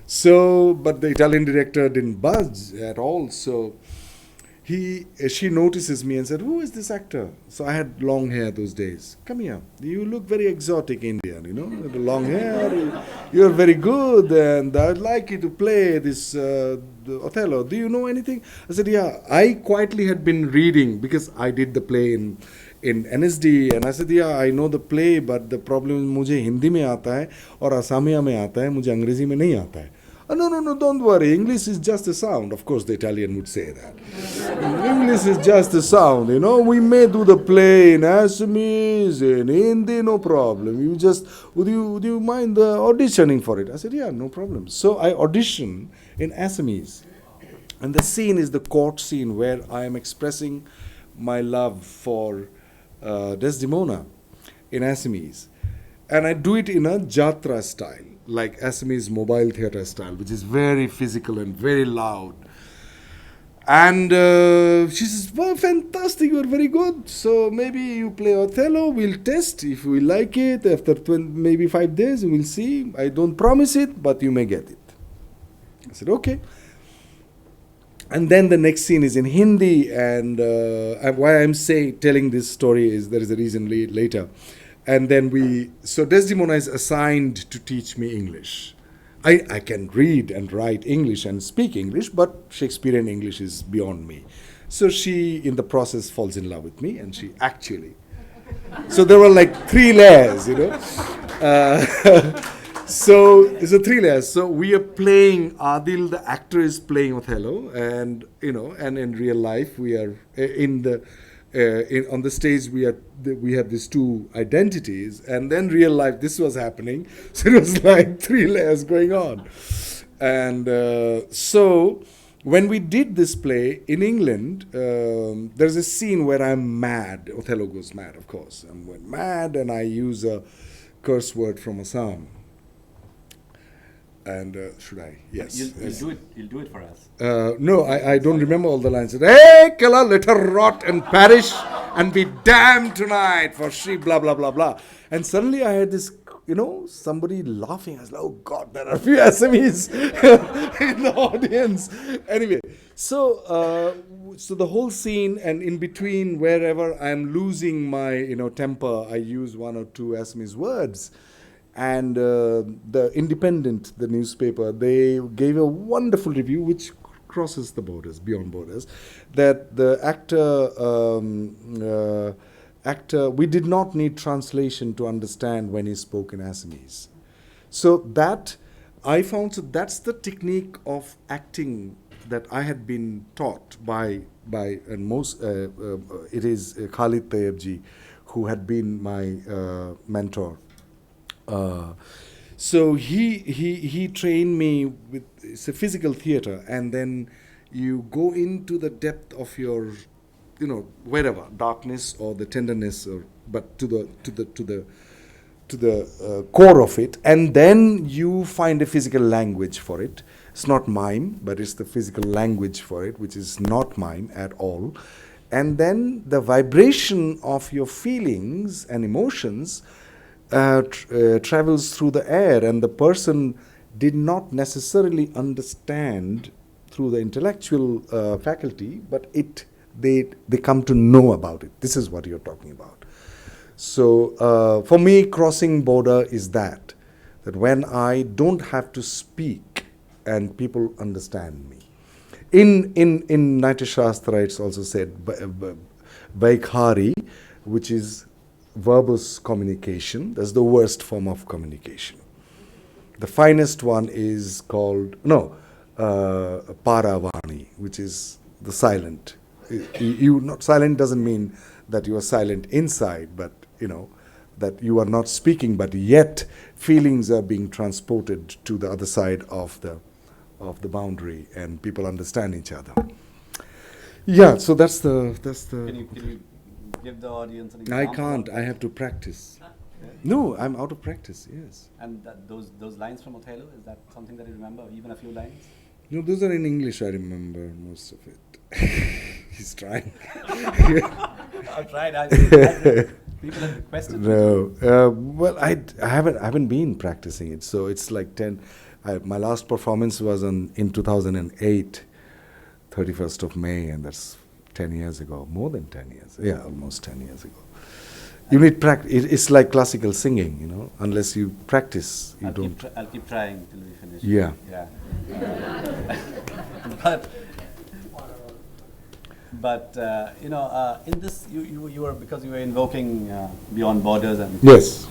[SPEAKER 3] So, but the Italian director didn't budge at all. So she notices me and said, who is this actor? So I had long hair those days. Come here. You look very exotic Indian, with the long hair. You're very good, and I'd like you to play this Othello. Do you know anything? I said, yeah. I quietly had been reading because I did the play in NSD, and I said, yeah, I know the play, but the problem is मुझे हिंदी में आता है और असमिया में आता है, मुझे अंग्रेजी में नहीं आता है. No, don't worry. English is just a sound. Of course, the Italian would say that. English is just a sound, We may do the play in Assamese, in Hindi, no problem. Would you mind auditioning for it? I said, yeah, no problem. So I audition in Assamese. And the scene is the court scene where I am expressing my love for Desdemona in Assamese. And I do it in a Jatra style, like Assamese mobile theatre style, which is very physical and very loud. And she says, well, fantastic, you're very good. So maybe you play Othello, we'll test. If we like it, after maybe 5 days, we'll see. I don't promise it, but you may get it. I said, okay. And then the next scene is in Hindi, and why I'm telling this story is there is a reason later. And then so Desdemona is assigned to teach me English. I can read and write English and speak English, but Shakespearean English is beyond me. So she, in the process, falls in love with me, and she actually. So there were like 3 layers, So it's a 3 layers. So we are playing, Adil, the actor, is playing Othello, and and in real life we are on the stage we have these 2 identities, and then real life this was happening. So it was like 3 layers going on, and so when we did this play in England, there's a scene where I'm mad. Othello goes mad, of course. I'm going mad, and I use a curse word from Assam. And should I? Yes.
[SPEAKER 2] You'll do it for us.
[SPEAKER 3] No, I don't remember all the lines. Hey, Kala, let her rot and perish and be damned tonight, for she blah, blah, blah, blah. And suddenly I had this, somebody laughing. I was like, oh God, there are a few Assamese in the audience. Anyway, so the whole scene, and in between, wherever I'm losing my, temper, I use 1 or 2 Assamese words. And the Independent, the newspaper, they gave a wonderful review which crosses the borders, beyond borders, that the actor, we did not need translation to understand when he spoke in Assamese. So that, I found, so that's the technique of acting that I had been taught by and most, it is Khalid Tayyabji, who had been my mentor. So he trained me with, it's a physical theater, and then you go into the depth of your, wherever, darkness or the tenderness, or but to the core of it, and then you find a physical language for it. It's not mime, but it's the physical language for it, which is not mime at all. And then the vibration of your feelings and emotions travels through the air, and the person did not necessarily understand through the intellectual faculty, but they come to know about it. This is what you're talking about. So for me, crossing border is that when I don't have to speak and people understand me. In Natya Shastra, it's also said Vaikhari, which is verbose communication. That's the worst form of communication. The finest one is called Paravani, which is the silent. Not silent doesn't mean that you are silent inside, but that you are not speaking, but yet feelings are being transported to the other side of the boundary, and people understand each other. Yeah, so that's the.
[SPEAKER 2] Can you give the audience an
[SPEAKER 3] I
[SPEAKER 2] example?
[SPEAKER 3] can't. I have to practice. No, I'm out of practice. Yes.
[SPEAKER 2] And those lines from Othello, is that something that you remember? Even a few lines?
[SPEAKER 3] No, those are in English. I remember most of it. He's trying.
[SPEAKER 2] I've tried. People have requested.
[SPEAKER 3] No, well, I haven't been practicing it. So it's like 10. My last performance was in 2008, 31st of May, and that's 10 years ago. More than 10 years. Yeah, almost 10 years ago. You need practice. It's like classical singing, unless you practice, you don't.
[SPEAKER 2] I'll keep trying till we finish.
[SPEAKER 3] Yeah.
[SPEAKER 2] Yeah. But in this, you were, because you were invoking beyond borders, and
[SPEAKER 3] Yes.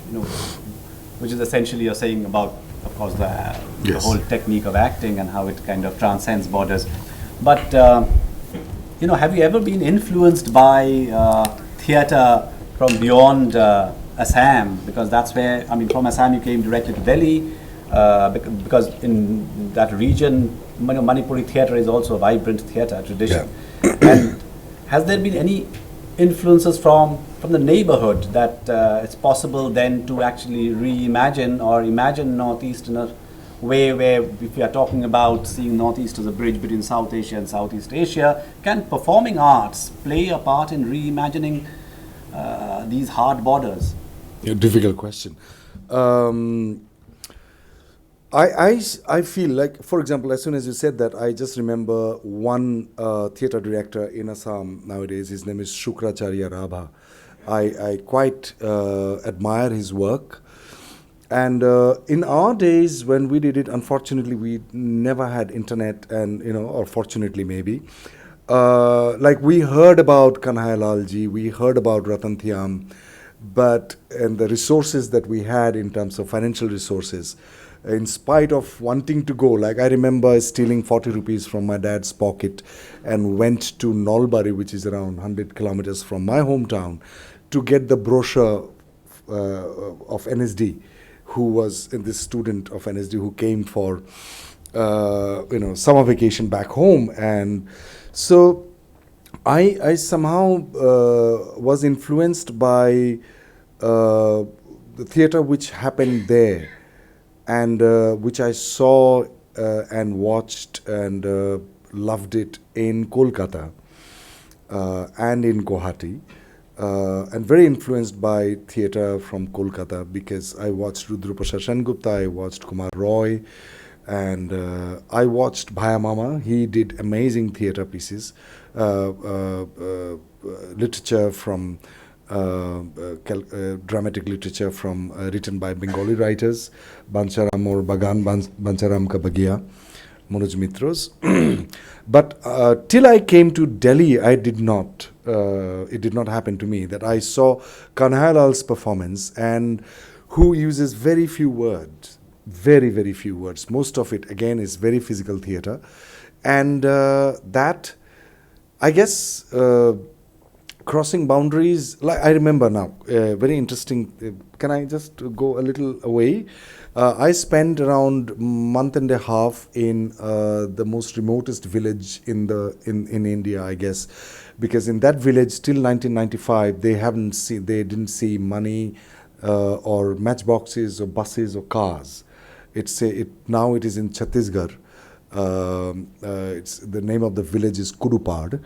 [SPEAKER 2] which is essentially you're saying about, of course, the
[SPEAKER 3] Yes.
[SPEAKER 2] whole technique of acting and how it kind of transcends borders. But have you ever been influenced by theatre from beyond Assam? Because that's where, from Assam you came directly to Delhi, because in that region, Manipuri theatre is also a vibrant theatre tradition.
[SPEAKER 3] Yeah.
[SPEAKER 2] And has there been any influences from the neighborhood that it's possible then to actually reimagine or imagine Northeast in a way where, if we are talking about seeing Northeast as a bridge between South Asia and Southeast Asia, can performing arts play a part in reimagining these hard borders?
[SPEAKER 3] A difficult question. I feel like, for example, as soon as you said that, I just remember one theatre director in Assam nowadays. His name is Shukracharya Rabha. I quite admire his work. And in our days when we did it, unfortunately, we never had internet, and or fortunately maybe. Like we heard about Kanhailalji, we heard about Ratan Thyam, and the resources that we had in terms of financial resources, in spite of wanting to go, like I remember stealing 40 rupees from my dad's pocket and went to Nolbari, which is around 100 kilometers from my hometown, to get the brochure of NSD, who was this student of NSD who came for summer vacation back home. And so I somehow was influenced by the theatre which happened there, and which I saw and watched and loved it in Kolkata and in Guwahati, and very influenced by theatre from Kolkata, because I watched Rudra Prasad Sengupta, I watched Kumar Roy, and I watched Bhaya Mama. He did amazing theatre pieces, literature from dramatic literature from written by Bengali writers, Bancharam or Bagan Bancharam Ka Bagia, Manoj Mitro's. But till I came to Delhi, I did not. It did not happen to me that I saw Kanhailal's performance, and who uses very few words, very, very few words. Most of it, again, is very physical theatre. And that, I guess, crossing boundaries, like I remember now, very interesting. Can I just go a little away? I spent around month and a half in the most remotest village in India, I guess, because in that village till 1995 they didn't see money or matchboxes or buses or cars. Now it is in Chhattisgarh. It's the name of the village is Kudupad,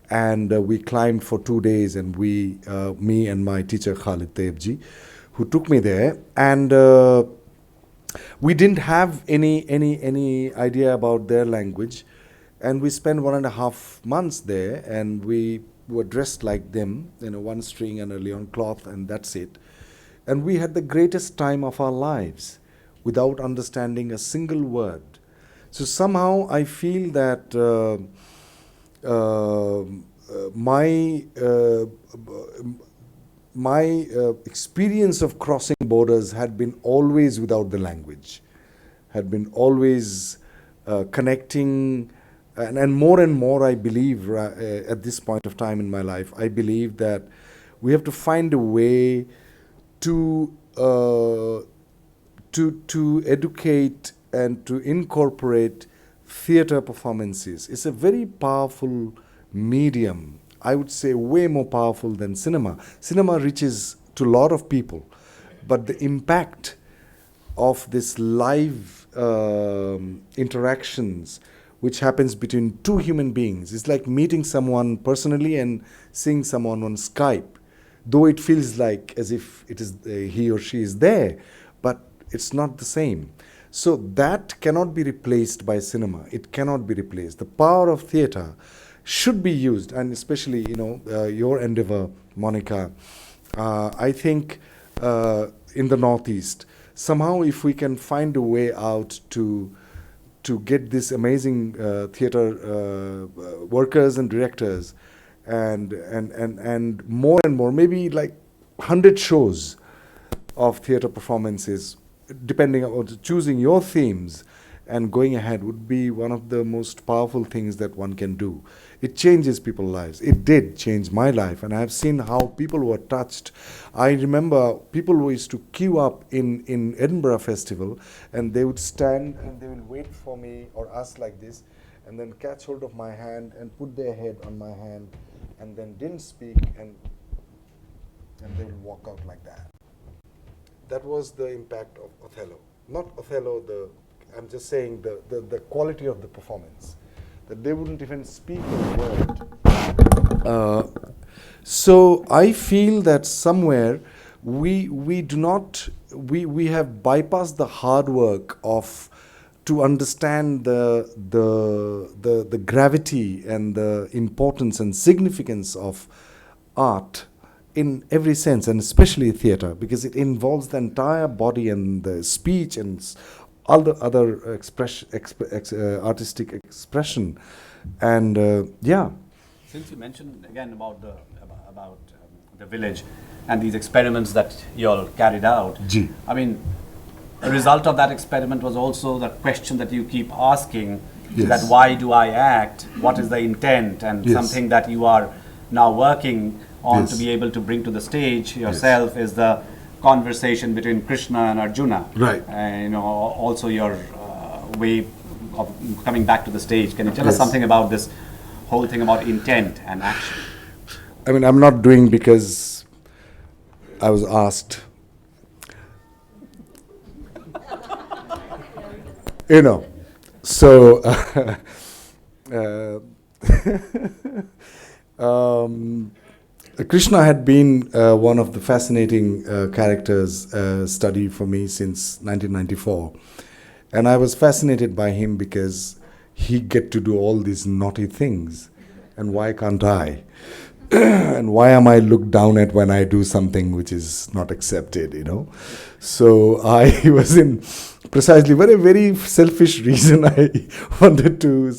[SPEAKER 3] and we climbed for 2 days, and me and my teacher Khalid Taibji, who took me there, and we didn't have any idea about their language, and we spent 1.5 months there, and we were dressed like them, one string and a loin cloth, and that's it. And we had the greatest time of our lives without understanding a single word. So somehow I feel that my experience of crossing borders had been always without the language, had been always connecting, and more I believe at this point of time in my life, I believe that we have to find a way to educate and to incorporate theatre performances. It's a very powerful medium. I would say way more powerful than cinema. Cinema reaches to a lot of people, but the impact of this live interactions which happens between two human beings, it's like meeting someone personally and seeing someone on Skype, though it feels like as if it is he or she is there, but it's not the same. So that cannot be replaced by cinema. It cannot be replaced. The power of theatre should be used, and especially your endeavor, Monica. I think in the Northeast, somehow if we can find a way out to get this amazing theatre workers and directors, and more, maybe like 100 shows of theatre performances, depending on choosing your themes and going ahead, would be one of the most powerful things that one can do. It changes people's lives. It did change my life, and I have seen how people were touched. I remember people who used to queue up in Edinburgh Festival, and they would stand and they will wait for me or us like this, and then catch hold of my hand and put their head on my hand, and then didn't speak, and they will walk out like that. That was the impact of Othello. Not Othello, I'm just saying the quality of the performance. That they wouldn't even speak a word. So I feel that somewhere we have bypassed the hard work of to understand the gravity and the importance and significance of art in every sense, and especially theatre, because it involves the entire body and the speech and all the other artistic expression, and yeah.
[SPEAKER 2] Since you mentioned again about the village and these experiments that you all carried out, I mean, a result of that experiment was also the question that you keep asking, that why do I act? What is the intent? And something that you are now working on to be able to bring to the stage yourself is the conversation between Krishna and Arjuna.
[SPEAKER 3] Right.
[SPEAKER 2] Also your way of coming back to the stage. Can you tell us something about this whole thing about intent and action?
[SPEAKER 3] I mean, I'm not doing because I was asked. So Krishna had been one of the fascinating characters studied for me since 1994. And I was fascinated by him because he get to do all these naughty things. And why can't I? and why am I looked down at when I do something which is not accepted, So I was in precisely for a very selfish reason I wanted to,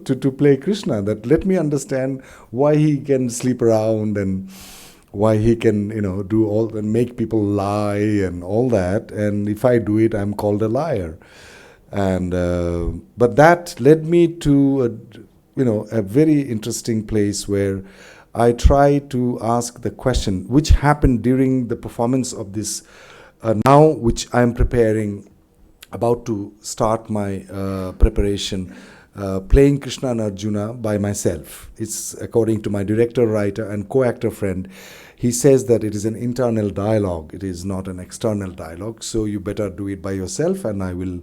[SPEAKER 3] to play Krishna, that let me understand why he can sleep around and why he can, do all and make people lie and all that. And if I do it, I'm called a liar. And but that led me to a very interesting place where I try to ask the question, which happened during the performance of this now, which I am preparing, about to start my preparation, playing Krishna and Arjuna by myself. It's according to my director, writer, and co-actor friend. He says that it is an internal dialogue. It is not an external dialogue. So you better do it by yourself, and I will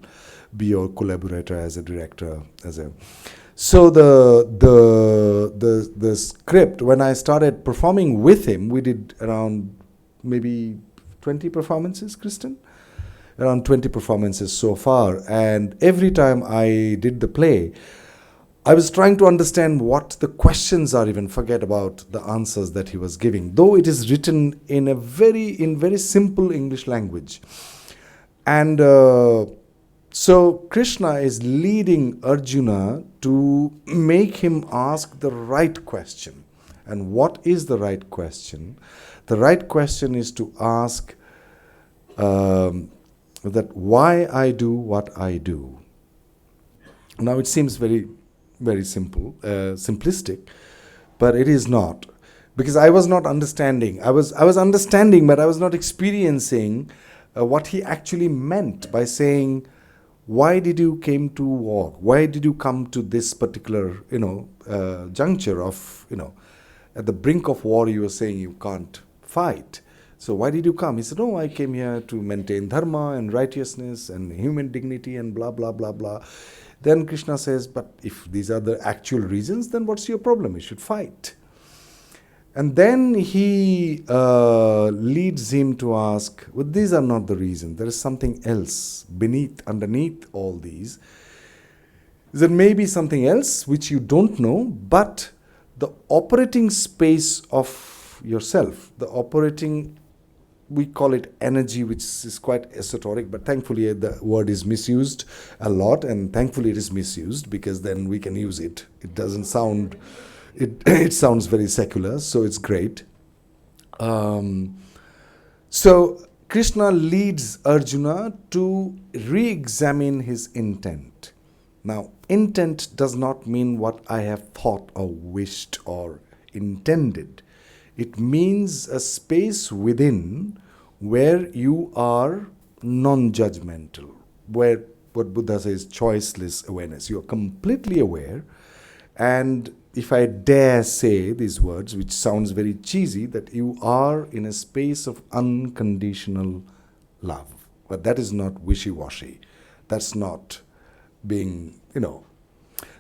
[SPEAKER 3] be your collaborator as a director. So the script, when I started performing with him, we did around maybe 20 performances, Kristen? Around 20 performances so far. And every time I did the play, I was trying to understand what the questions are, even forget about the answers that he was giving, though it is written in very simple English language. And so Krishna is leading Arjuna to make him ask the right question. And what is the right question? The right question is to ask that why I do what I do. Now it seems very simple, simplistic, but it is not, because I was not understanding. I was understanding, but I was not experiencing what he actually meant by saying, why did you came to war? Why did you come to this particular, juncture of, at the brink of war? You were saying you can't fight. So why did you come? He said, no, I came here to maintain dharma and righteousness and human dignity and blah, blah, blah, blah. Then Krishna says, but if these are the actual reasons, then what's your problem? You should fight. And then he leads him to ask, well, these are not the reasons. There is something else underneath all these. There may be something else which you don't know, but the operating space of yourself, we call it energy, which is quite esoteric, but thankfully the word is misused a lot, and thankfully it is misused because then we can use it. It doesn't sound, it sounds very secular, so it's great. So Krishna leads Arjuna to re-examine his intent. Now, intent does not mean what I have thought or wished or intended. It means a space within where you are non-judgmental, where what Buddha says, choiceless awareness. You are completely aware. And if I dare say these words, which sounds very cheesy, that you are in a space of unconditional love. But that is not wishy-washy. That's not being,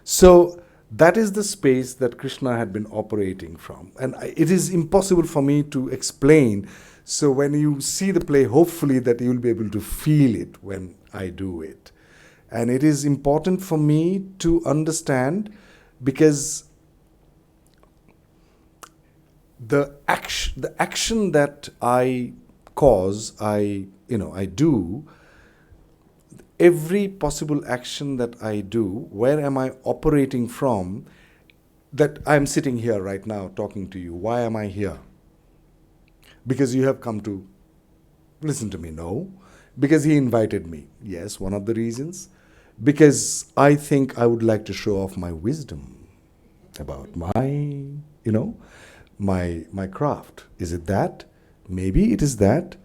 [SPEAKER 3] So that is the space that Krishna had been operating from. And it is impossible for me to explain. So when you see the play, hopefully that you will be able to feel it when I do it. And it is important for me to understand, because the action that I cause, I do, every possible action that I do, where am I operating from? That I'm sitting here right now talking to you. Why am I here? Because you have come to listen to me? No. Because he invited me? Yes, one of the reasons. Because I think I would like to show off my wisdom about my, my craft. Is it that? Maybe it is that.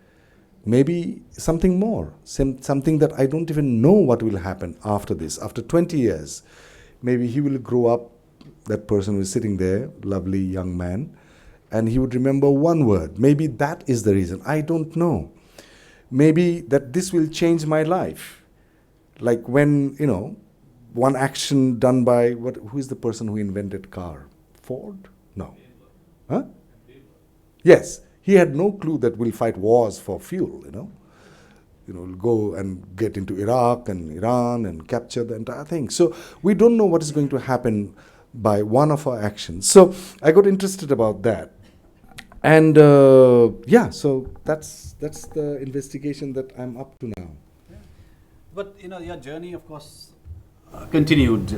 [SPEAKER 3] Maybe something more, something that I don't even know what will happen after this. After 20 years, maybe he will grow up, that person who is sitting there, lovely young man, and he would remember one word. Maybe that is the reason. I don't know. Maybe that this will change my life. Like when, one action done by, who is the person who invented car? Ford? No. Huh? Yes. He had no clue that we'll fight wars for fuel, we'll go and get into Iraq and Iran and capture the entire thing. So we don't know what is going to happen by one of our actions. So I got interested about that. And so that's the investigation that I'm up to now.
[SPEAKER 2] But your journey, of course, continued.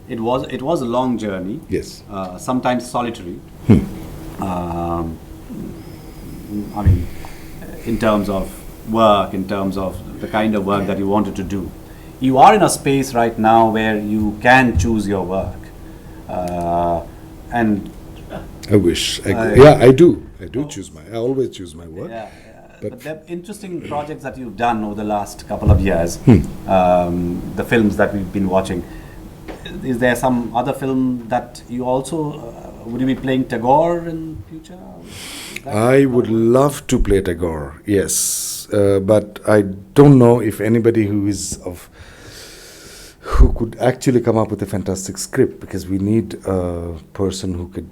[SPEAKER 2] It was a long journey.
[SPEAKER 3] Yes.
[SPEAKER 2] Sometimes solitary. I mean, in terms of work, in terms of the kind of work that you wanted to do. You are in a space right now where you can choose your work, and
[SPEAKER 3] I wish. I do. I always choose my work.
[SPEAKER 2] Yeah. But the interesting projects that you've done over the last couple of years, the films that we've been watching. Is there some other film that you also would you be playing Tagore in future?
[SPEAKER 3] I would love to play Tagore, yes, but I don't know if anybody who could actually come up with a fantastic script, because we need a person who could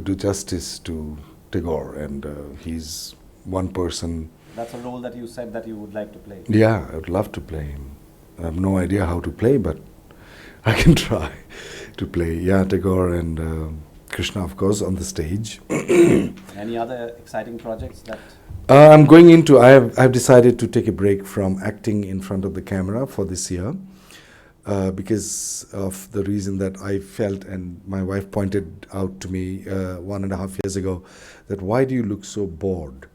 [SPEAKER 3] do justice to Tagore, and he's one person.
[SPEAKER 2] That's a role that you said that you would like to play.
[SPEAKER 3] Yeah, I would love to play him. I have no idea how to play, but I can try to play. Yeah, Tagore and Krishna, of course, on the stage.
[SPEAKER 2] Any other exciting projects that?
[SPEAKER 3] I'm going into. I've decided to take a break from acting in front of the camera for this year, because of the reason that I felt, and my wife pointed out to me 1.5 years ago, that why do you look so bored?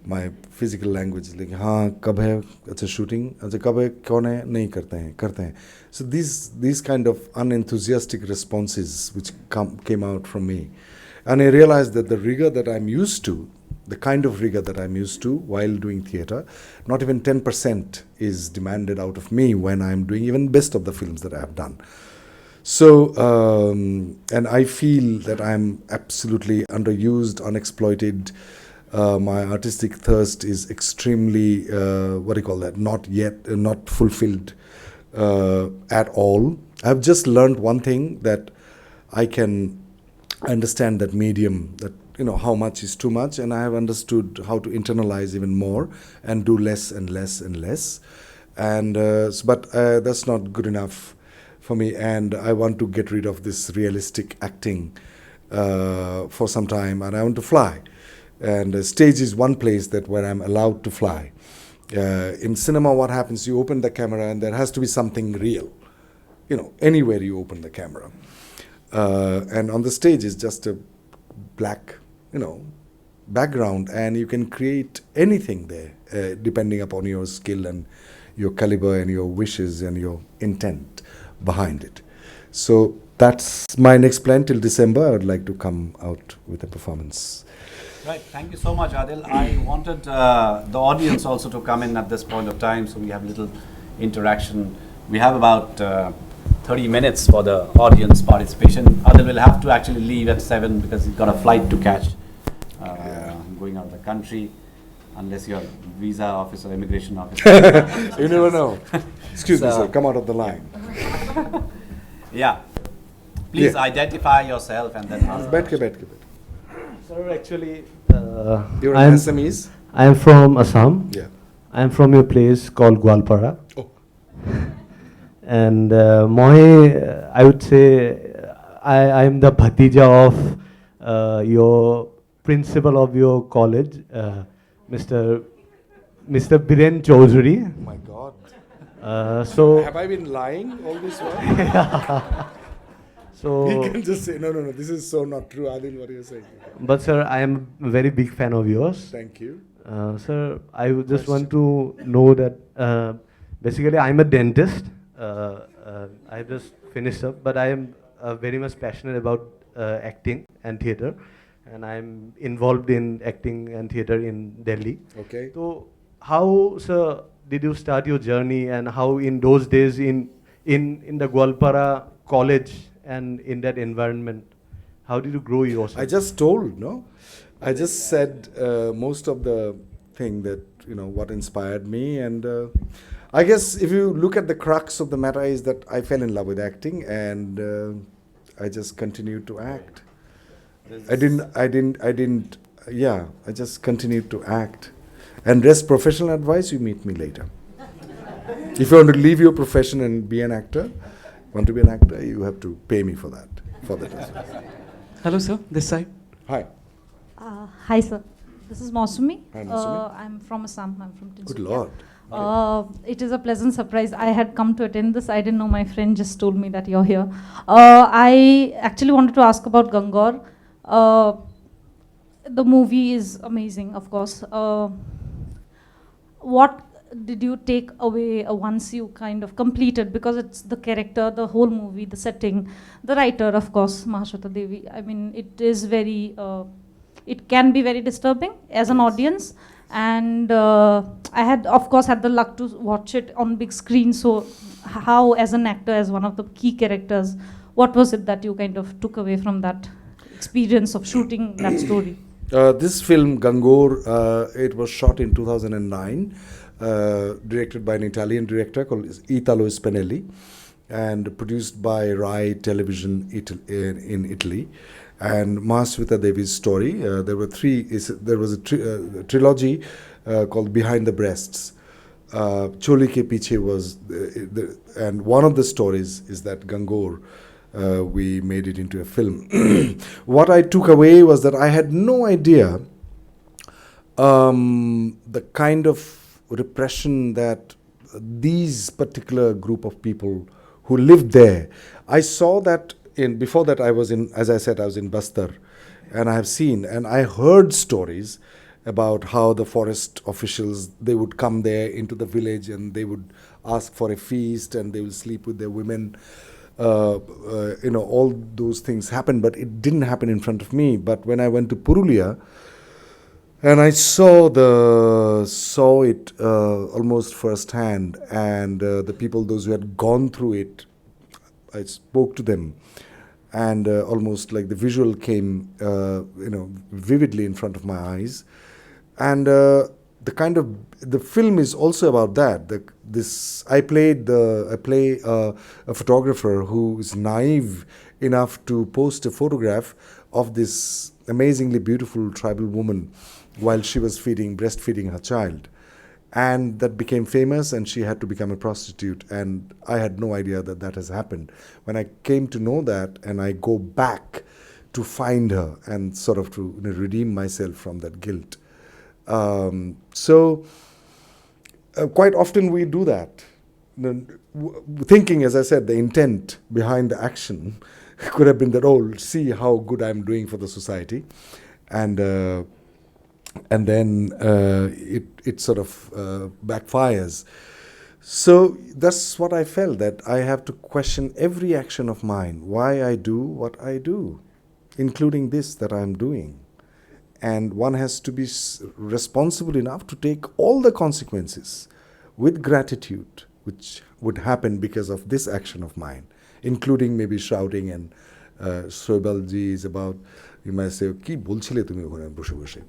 [SPEAKER 3] My physical language is like, kab hai acha shooting, acha kab hai kaun hai, nahi karte hain. So these kind of unenthusiastic responses which came out from me, and I realized that the rigor that I'm used to, the kind of rigor that I'm used to while doing theatre, not even 10% is demanded out of me when I'm doing even best of the films that I have done. So, and I feel that I'm absolutely underused, unexploited. My artistic thirst is extremely, not fulfilled at all. I've just learned one thing, that I can understand that medium, that how much is too much, and I have understood how to internalize even more and do less and less and less. And but that's not good enough for me, and I want to get rid of this realistic acting for some time, and I want to fly. And the stage is one place where I'm allowed to fly. In cinema, what happens? You open the camera, and there has to be something real. Anywhere you open the camera, and on the stage is just a black, background, and you can create anything there, depending upon your skill and your caliber and your wishes and your intent behind it. So that's my next plan. Till December, I would like to come out with a performance.
[SPEAKER 2] Right, thank you so much, Adil. I wanted the audience also to come in at this point of time, so we have a little interaction. We have about 30 minutes for the audience participation. Adil will have to actually leave at 7 because he's got a flight to catch, going out of the country, unless you're visa officer, immigration officer.
[SPEAKER 3] You never know. Excuse me, sir, come out of the line.
[SPEAKER 2] Yeah. Please identify yourself and then ask.
[SPEAKER 3] Baith ke.
[SPEAKER 4] Sir, actually,
[SPEAKER 3] You're an Assamese?
[SPEAKER 4] I am from Assam.
[SPEAKER 3] Yeah.
[SPEAKER 4] I am from a place called Gwalpara.
[SPEAKER 3] Oh.
[SPEAKER 4] And I would say I am the bhatija of your principal of your college, Mr. Biren Chaudhary.
[SPEAKER 3] Oh my God.
[SPEAKER 4] So
[SPEAKER 3] Have I been lying all this while?
[SPEAKER 4] So
[SPEAKER 3] He can just say, no, this is so not true, Adil, what you're saying.
[SPEAKER 4] But sir, I am a very big fan of yours.
[SPEAKER 3] Thank you.
[SPEAKER 4] Sir, I would just want to know that basically I'm a dentist. I just finished up, but I am very much passionate about acting and theatre, and I'm involved in acting and theatre in Delhi.
[SPEAKER 3] Okay.
[SPEAKER 4] So how, sir, did you start your journey, and how in those days in the Gwalpara college and in that environment, how did you grow yourself?
[SPEAKER 3] I just told, no? I just said most of the thing that, what inspired me. And I guess if you look at the crux of the matter is that I fell in love with acting, and I just continued to act. I just continued to act. And rest professional advice, you meet me later. If you want to leave your profession and be an actor, Want to be an actor? You have to pay me for that. As well.
[SPEAKER 5] Hello, sir. This side.
[SPEAKER 3] Hi.
[SPEAKER 6] Hi, sir. This is Mausumi.
[SPEAKER 3] Hi, Mausumi.
[SPEAKER 6] I'm from Assam. I'm from
[SPEAKER 3] Good
[SPEAKER 6] Tinsukia.
[SPEAKER 3] Lord.
[SPEAKER 6] It is a pleasant surprise. I had come to attend this. I didn't know. My friend just told me that you're here. I actually wanted to ask about Gangor. The movie is amazing, of course. What did you take away once you kind of completed? Because it's the character, the whole movie, the setting, the writer, of course, Mahashweta Devi. I mean, it is very, it can be very disturbing as an audience. And I had, of course, had the luck to watch it on big screen. So how, as an actor, as one of the key characters, what was it that you kind of took away from that experience of shooting that story?
[SPEAKER 3] This film, Gangor, it was shot in 2009, directed by an Italian director called Italo Spinelli, and produced by Rai Television in Italy. And Mahashweta Devi's story. There was a trilogy called Behind the Breasts. Choli Ke Piche was, and one of the stories is that Gangor. We made it into a film. What I took away was that I had no idea the kind of repression that these particular group of people who lived there. I saw that before that I was in, as I said, I was in Bastar, and I have seen and I heard stories about how the forest officials, they would come there into the village and they would ask for a feast and they will sleep with their women. All those things happened, but it didn't happen in front of me. But when I went to Purulia, and I saw it almost firsthand, and the people, those who had gone through it, I spoke to them, and almost like the visual came, vividly in front of my eyes, and the film is also about that. I play a photographer who is naive enough to post a photograph of this amazingly beautiful tribal woman while she was breastfeeding her child. And that became famous, and she had to become a prostitute. And I had no idea that has happened. When I came to know that, and I go back to find her and sort of to redeem myself from that guilt. Quite often we do that, thinking, as I said, the intent behind the action could have been that, see how good I'm doing for the society, and then it sort of backfires. So that's what I felt, that I have to question every action of mine, why I do what I do, including this that I'm doing. And one has to be responsible enough to take all the consequences with gratitude, which would happen because of this action of mine, including maybe shouting. And Shoibalji is about, you might say, Ki bolchile tumi okhane boshe boshe.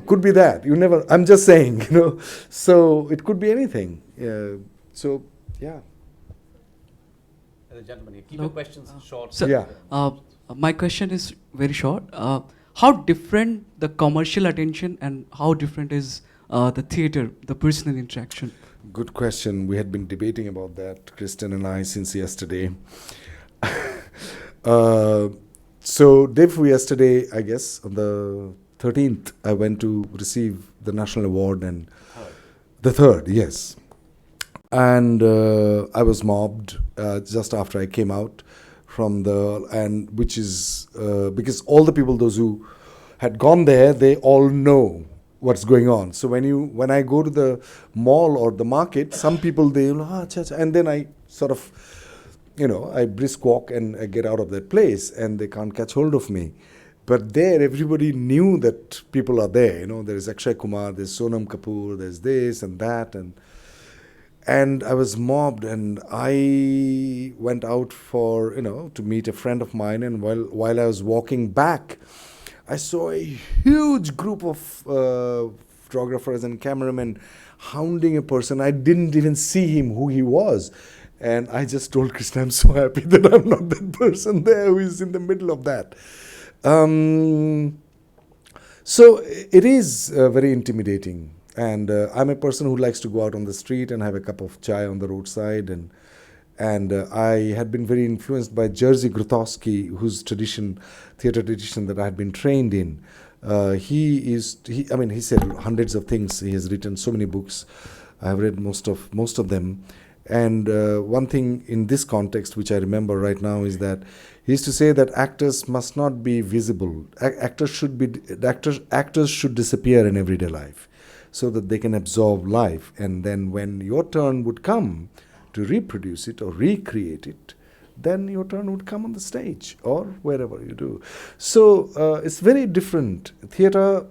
[SPEAKER 3] Could be that. I'm just saying, So it could be anything. Yeah.
[SPEAKER 2] Gentlemen, keep your questions short.
[SPEAKER 5] So,
[SPEAKER 3] Yeah.
[SPEAKER 5] My question is very short. How different the commercial attention and how different is the theater, the personal interaction?
[SPEAKER 3] Good question. We had been debating about that, Kristen and I, since yesterday. So, day before yesterday, I guess, on the 13th, I went to receive the national award, and the 3rd, yes. And I was mobbed just after I came out from which is because all the people, those who had gone there, they all know what's going on. So when I go to the mall or the market, some people, and then I sort of, I brisk walk and I get out of that place, and they can't catch hold of me. But there, everybody knew that people are there. There's Akshay Kumar, there's Sonam Kapoor, there's this and that, and I was mobbed, and I went out for, to meet a friend of mine, and while I was walking back, I saw a huge group of photographers and cameramen hounding a person. I didn't even see him, who he was. And I just told Krishna, I'm so happy that I'm not that person there who is in the middle of that. So it is very intimidating. And I'm a person who likes to go out on the street and have a cup of chai on the roadside. And I had been very influenced by Jerzy Grotowski, whose theater tradition that I had been trained in. He said hundreds of things. He has written so many books. I have read most of them. And one thing in this context, which I remember right now, is that he used to say that actors must not be visible. Actors should disappear in everyday life, so that they can absorb life. And then when your turn would come to reproduce it or recreate it, then your turn would come on the stage or wherever you do. So it's very different. Theatre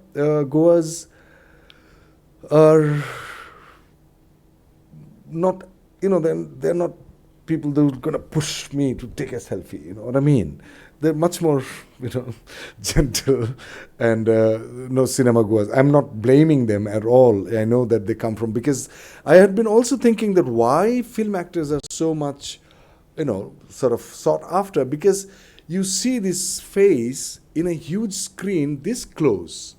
[SPEAKER 3] goers are not, they're not people that are going to push me to take a selfie, you know what I mean? They're much more, gentle and no cinema goers. I'm not blaming them at all. I know that they come from, because I had been also thinking that why film actors are so much, sort of sought after, because you see this face in a huge screen this close.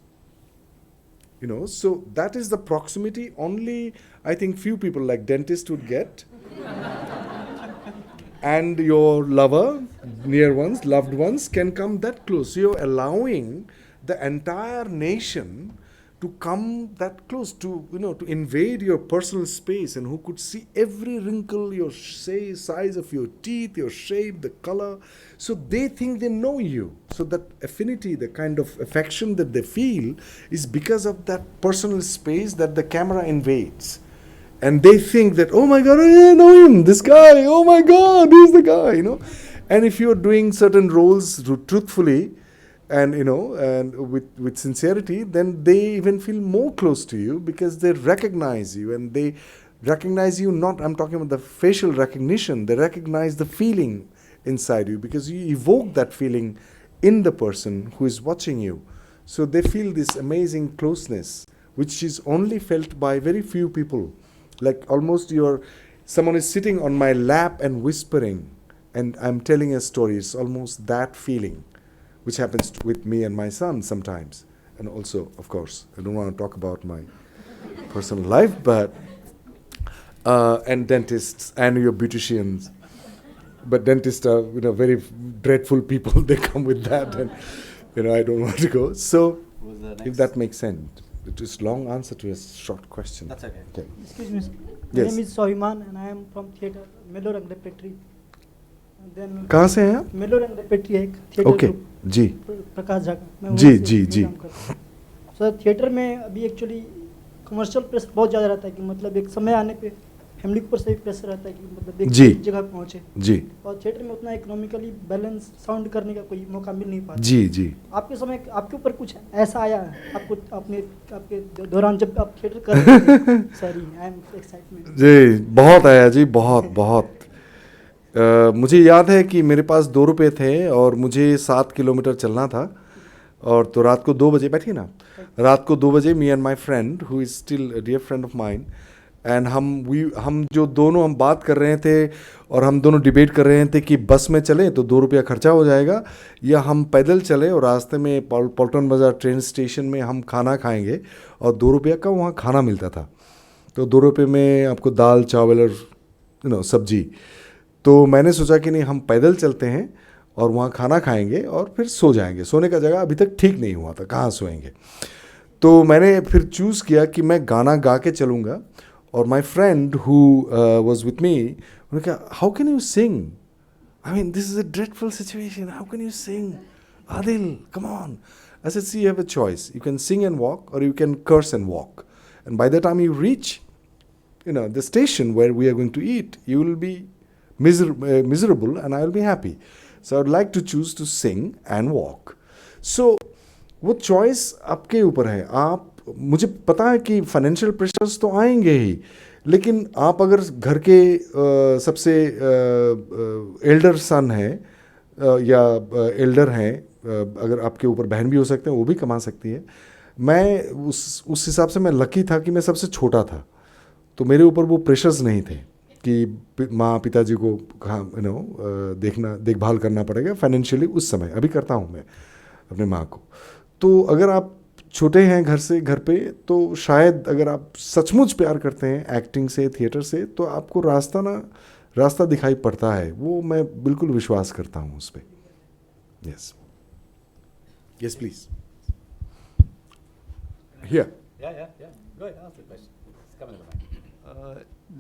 [SPEAKER 3] So that is the proximity only, I think, few people like dentists would get. And your lover, near ones, loved ones can come that close. So you're allowing the entire nation to come that close, to invade your personal space, and who could see every wrinkle, your size of your teeth, your shape, the color. So they think they know you. So that affinity, the kind of affection that they feel, is because of that personal space that the camera invades. And they think that, oh my God, I know him, this guy, oh my God, he's the guy, And if you're doing certain roles truthfully and, and with sincerity, then they even feel more close to you, because they recognize you, and they recognize you not, I'm talking about the facial recognition, they recognize the feeling inside you, because you evoke that feeling in the person who is watching you. So they feel this amazing closeness, which is only felt by very few people. Like almost someone is sitting on my lap and whispering, and I'm telling a story. It's almost that feeling, which happens with me and my son sometimes. And also, of course, I don't want to talk about my personal life, but, and dentists and your beauticians. But dentists are, very dreadful people. They come with that, and, I don't want to go. So, if that makes sense. It is long answer to a short question.
[SPEAKER 2] That's okay.
[SPEAKER 7] Excuse me. My
[SPEAKER 3] Yes.
[SPEAKER 7] name is Sohiman, and I am from theatre Melorang Repertory. Then
[SPEAKER 3] कहाँ से हैं आप?
[SPEAKER 7] Melorang Repertory एक theatre
[SPEAKER 3] Okay.
[SPEAKER 7] group,
[SPEAKER 3] जी.
[SPEAKER 7] प्रकाश झा का। मैं
[SPEAKER 3] जी,
[SPEAKER 7] वहीं से
[SPEAKER 3] जी, जी।
[SPEAKER 7] काम करता हूँ। सर थिएटर में अभी एक्चुअली कमर्शियल प्रेशर बहुत ज़्यादा रहता है, कि मतलब एक समय आने पे फैमिली के ऊपर से भी प्रेशर रहता है कि मतलब एक जगह पहुँचे,
[SPEAKER 3] जी,
[SPEAKER 7] और थिएटर में उतना इकोनॉमिकली बैलेंस साउंड करने का कोई मौका मिल नहीं पाता।
[SPEAKER 3] जी, जी।
[SPEAKER 7] आपके समय आपके ऊपर कुछ ऐसा आया आपको आपके दौरान जब आप थिएटर कर रहे थे? Sorry, I am excitement.
[SPEAKER 3] जी, बहुत आया जी, बहुत। मुझे याद है कि मेरे पास 2 रुपये थे और मुझे 7 किलोमीटर चलना था, और तो रात को 2 बजे, बैठिए ना, रात को 2 बजे me and my friend who is still a dear friend of mine, and हम जो दोनों हम बात कर रहे थे, और हम दोनों डिबेट कर रहे थे कि बस में चलें तो 2 रुपया खर्चा हो जाएगा, या हम पैदल चले और रास्ते में पॉल्टन बाज़ार ट्रेन स्टेशन में हम खाना खाएंगे, और 2 रुपया का वहाँ खाना मिलता था। तो 2 रुपये में आपको दाल चावल और सब्जी। तो मैंने सोचा कि नहीं, हम पैदल चलते हैं और वहाँ खाना खाएंगे और फिर सो जाएंगे। सोने का जगह अभी तक ठीक नहीं हुआ था, कहाँ सोएंगे। तो मैंने फिर चूज़ किया कि मैं गाना गा के चलूँगा, और माई friend who was with me, उन्होंने कहा, how can you sing? I mean this is a dreadful situation, how can you sing? Adil, come on. I said, see, you have a choice. You can sing and walk, or you can curse and walk. And by the time you reach, the station where we are going to eat, you will be miserable and I will be happy. So I would like to choose to sing and walk. So वो choice आपके ऊपर है। आप, मुझे पता है कि financial pressures तो आएंगे ही, लेकिन आप अगर घर के सबसे एल्डर सन है या एल्डर हैं, अगर आपके ऊपर बहन भी हो सकते हैं, वो भी कमा सकती है। मैं उस हिसाब से मैं लकी था कि मैं सबसे छोटा था, तो मेरे ऊपर वो प्रेशर्स नहीं थे कि माँ पिताजी को देखभाल करना पड़ेगा फाइनेंशियली। उस समय अभी करता हूँ मैं अपने माँ को। तो अगर आप छोटे हैं घर पे, तो शायद अगर आप सचमुच प्यार करते हैं एक्टिंग से, थिएटर से, तो आपको रास्ता दिखाई पड़ता है, वो मैं बिल्कुल विश्वास करता हूँ उस पर. Yes. Yes, please. Here.
[SPEAKER 2] Yeah. Go ahead, ask the question. It's coming to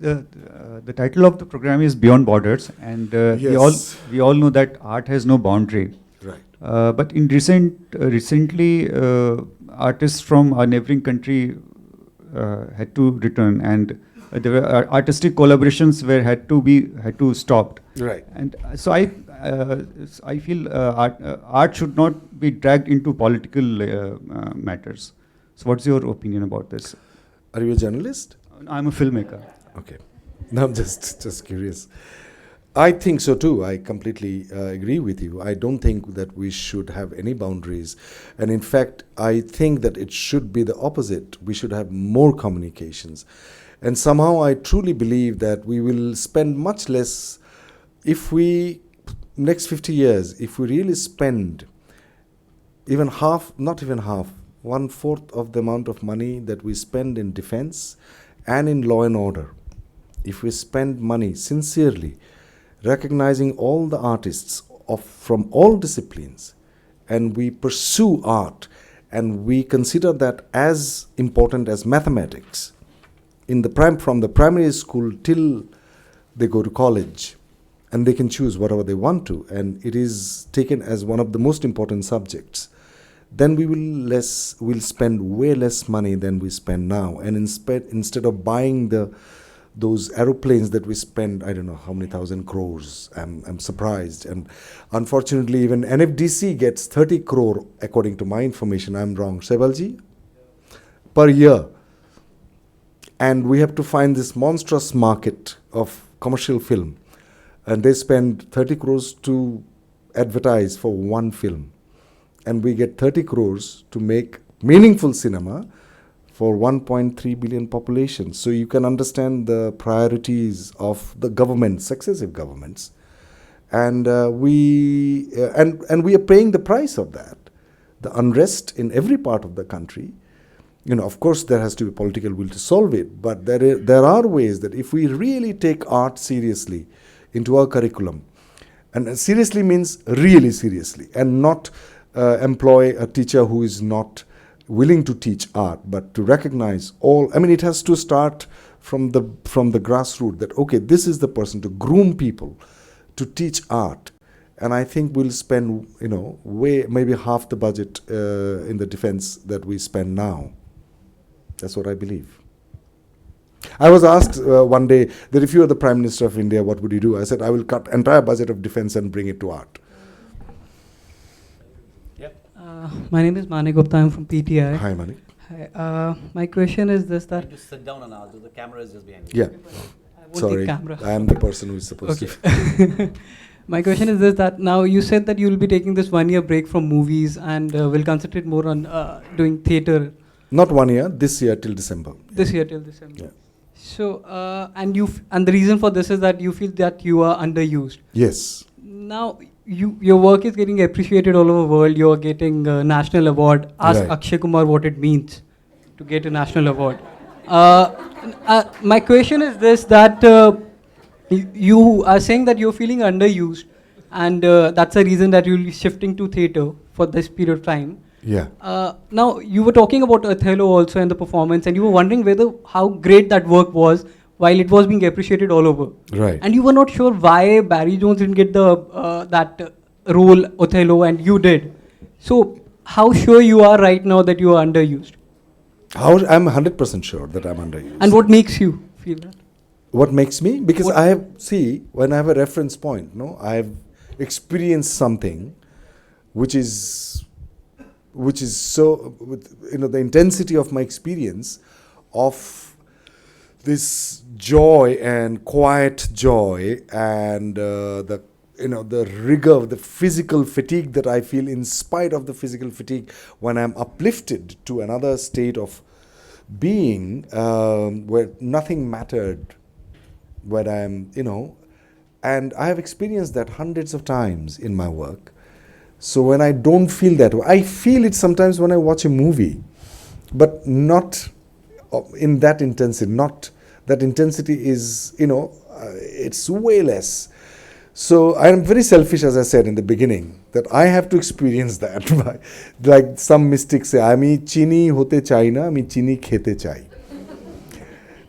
[SPEAKER 2] the mic.
[SPEAKER 8] The title of the program is Beyond Borders, and
[SPEAKER 3] Yes.
[SPEAKER 8] we all know that art has no boundary.
[SPEAKER 3] Right.
[SPEAKER 8] But in recently, artists from our neighboring country had to return, and there were artistic collaborations had to stopped.
[SPEAKER 3] Right.
[SPEAKER 8] And so I feel art should not be dragged into political matters. So what's your opinion about this?
[SPEAKER 3] Are you a journalist?
[SPEAKER 8] I'm a filmmaker.
[SPEAKER 3] Okay. No, I'm just curious. I think so too. I completely agree with you. I don't think that we should have any boundaries. And in fact, I think that it should be the opposite. We should have more communications. And somehow I truly believe that we will spend much less if we, next 50 years, if we really spend even half, not even half, 1/4 of the amount of money that we spend in defense and in law and order, if we spend money sincerely, recognizing all the artists from all disciplines, and we pursue art, and we consider that as important as mathematics, from the primary school till they go to college, and they can choose whatever they want to, and it is taken as one of the most important subjects, then we will spend way less money than we spend now. And instead of buying those aeroplanes that we spend, I don't know how many thousand crores, I'm surprised. And unfortunately, even NFDC gets 30 crore, according to my information. I'm wrong, Sebalji? Per year. And we have to find this monstrous market of commercial film. And they spend 30 crores to advertise for one film. And we get 30 crores to make meaningful cinema for 1.3 billion population. So you can understand the priorities of the government, successive governments. And we are paying the price of that. The unrest in every part of the country. Of course, there has to be political will to solve it, but there are ways that if we really take art seriously into our curriculum, and seriously means really seriously, and not employ a teacher who is not willing to teach art, but to recognize all. I mean, it has to start from the grassroots, that okay, this is the person to groom people to teach art. And I think we'll spend maybe half the budget in the defense that we spend now. That's what I believe. I was asked one day that if you were the Prime Minister of India, what would you do? I said, I will cut entire budget of defense and bring it to art.
[SPEAKER 9] My name is Mani Gupta. I'm from PTI.
[SPEAKER 3] Hi, Mani.
[SPEAKER 9] Hi. My question is this: that
[SPEAKER 2] Just sit down and I'll do. The camera is just behind you.
[SPEAKER 3] Yeah.
[SPEAKER 9] I won't
[SPEAKER 3] Sorry,
[SPEAKER 9] take camera.
[SPEAKER 3] I am the person who is supposed to.
[SPEAKER 9] My question is this: that now you said that you will be taking this 1 year break from movies and will concentrate more on doing theatre.
[SPEAKER 3] Not 1 year. This year till December.
[SPEAKER 9] This year till December.
[SPEAKER 3] Yeah.
[SPEAKER 9] So and the reason for this is that you feel that you are underused.
[SPEAKER 3] Yes.
[SPEAKER 9] Now your work is getting appreciated all over the world. You are getting a national award. Ask
[SPEAKER 3] Right.
[SPEAKER 9] Akshay Kumar what it means to get a national award. My question is this: that you are saying that you're feeling underused, and that's the reason that you'll be shifting to theatre for this period of time.
[SPEAKER 3] Yeah.
[SPEAKER 9] Now you were talking about Othello also and the performance, and you were wondering how great that work was while it was being appreciated all over.
[SPEAKER 3] Right.
[SPEAKER 9] And you were not sure why Barry Jones didn't get the that role Othello and you did. So how sure you are right now that you are underused?
[SPEAKER 3] I'm 100% sure that I'm underused.
[SPEAKER 9] And what makes you feel that?
[SPEAKER 3] What makes me? Because when I have a reference point, I have experienced something which is so, the intensity of my experience of this joy and quiet joy and the rigor, the physical fatigue that I feel in spite of the physical fatigue when I'm uplifted to another state of being where nothing mattered, where I'm, and I have experienced that hundreds of times in my work. So when I don't feel that way, I feel it sometimes when I watch a movie, but not in that intensity. Not that intensity is, It's way less. So I am very selfish, as I said in the beginning, that I have to experience that. Like some mystics say, "Ami chini hote chai na, ami chini khete chai."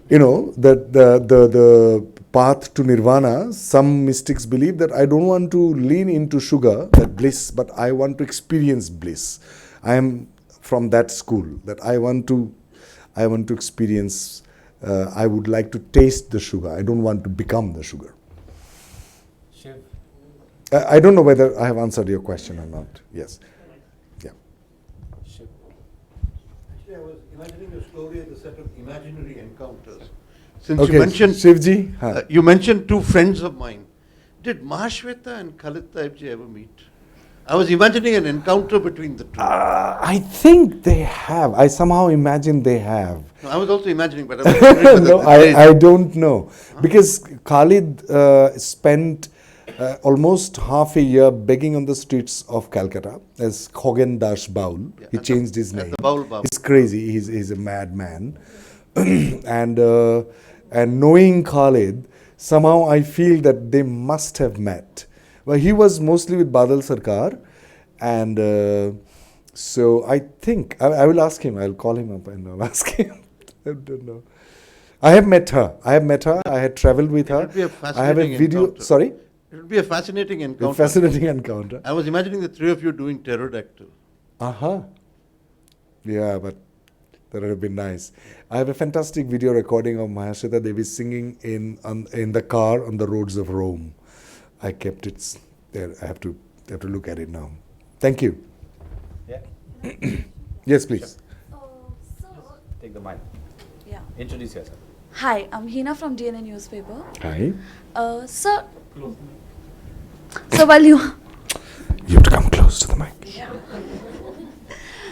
[SPEAKER 3] You know, that the path to nirvana, some mystics believe that I don't want to lean into sugar, that bliss, but I want to experience bliss. I am from that school, that I want to experience, I would like to taste the sugar. I don't want to become the sugar.
[SPEAKER 2] Shiv.
[SPEAKER 3] I don't know whether I have answered your question or not. Yes. Yeah.
[SPEAKER 2] Shiv.
[SPEAKER 10] Actually, I was imagining a story as a set of imaginary encounters. Since
[SPEAKER 3] Okay,
[SPEAKER 10] you mentioned
[SPEAKER 3] Shivji,
[SPEAKER 10] you mentioned two friends of mine. Did Mahashweta and Khalid Taibji ever meet? I was imagining an encounter between the two.
[SPEAKER 3] I think they have. I somehow imagine they have.
[SPEAKER 10] No, I was also imagining, but I was wondering whether
[SPEAKER 3] No,
[SPEAKER 10] they did.
[SPEAKER 3] I don't know. Because Khalid spent almost half a year begging on the streets of Calcutta as Khogen Das Baul.
[SPEAKER 10] Yeah,
[SPEAKER 3] He
[SPEAKER 10] at
[SPEAKER 3] changed
[SPEAKER 10] the-
[SPEAKER 3] his
[SPEAKER 10] at
[SPEAKER 3] name.
[SPEAKER 10] the Baul Babu.
[SPEAKER 3] He's crazy. He's a madman. And knowing Khalid, somehow I feel that they must have met. Well, he was mostly with Badal Sarkar, and so I think I will ask him. I'll call him up and I'll ask him. I don't know. I have met her. I had traveled with her.
[SPEAKER 10] would be a
[SPEAKER 3] I have a
[SPEAKER 10] fascinating
[SPEAKER 3] video.
[SPEAKER 10] encounter.
[SPEAKER 3] Sorry,
[SPEAKER 10] It would be a fascinating
[SPEAKER 3] a
[SPEAKER 10] encounter.
[SPEAKER 3] fascinating encounter.
[SPEAKER 10] I was imagining the three of you doing pterodactyl.
[SPEAKER 3] Yeah, but that would have been nice. I have a fantastic video recording of Mahashweta Devi singing in the car on the roads of Rome. I kept it there. I have to look at it now. Thank you.
[SPEAKER 2] Yeah.
[SPEAKER 3] Yes, please.
[SPEAKER 2] Take the mic.
[SPEAKER 11] Yeah.
[SPEAKER 2] Introduce yourself.
[SPEAKER 11] Hi, I'm Hina from DNA newspaper.
[SPEAKER 3] Hi.
[SPEAKER 11] So while you
[SPEAKER 3] You have to come close to the mic.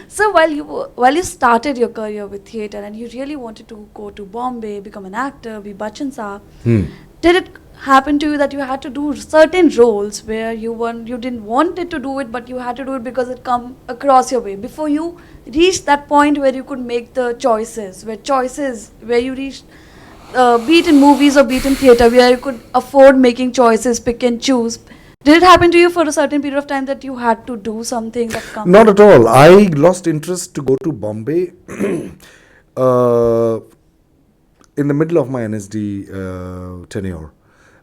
[SPEAKER 11] so while you started your career with theatre and you really wanted to go to Bombay, become an actor, be Bachchan Saab, did it happen to you that you had to do certain roles where you didn't want it to do it, but you had to do it because it come across your way before you reached that point where you could make the choices, where you reached, be it in movies or be it in theatre, where you could afford making choices, pick and choose. Did it happen to you for a certain period of time that you had to do something that comes?
[SPEAKER 3] Not at all. I lost interest to go to Bombay in the middle of my NSD tenure.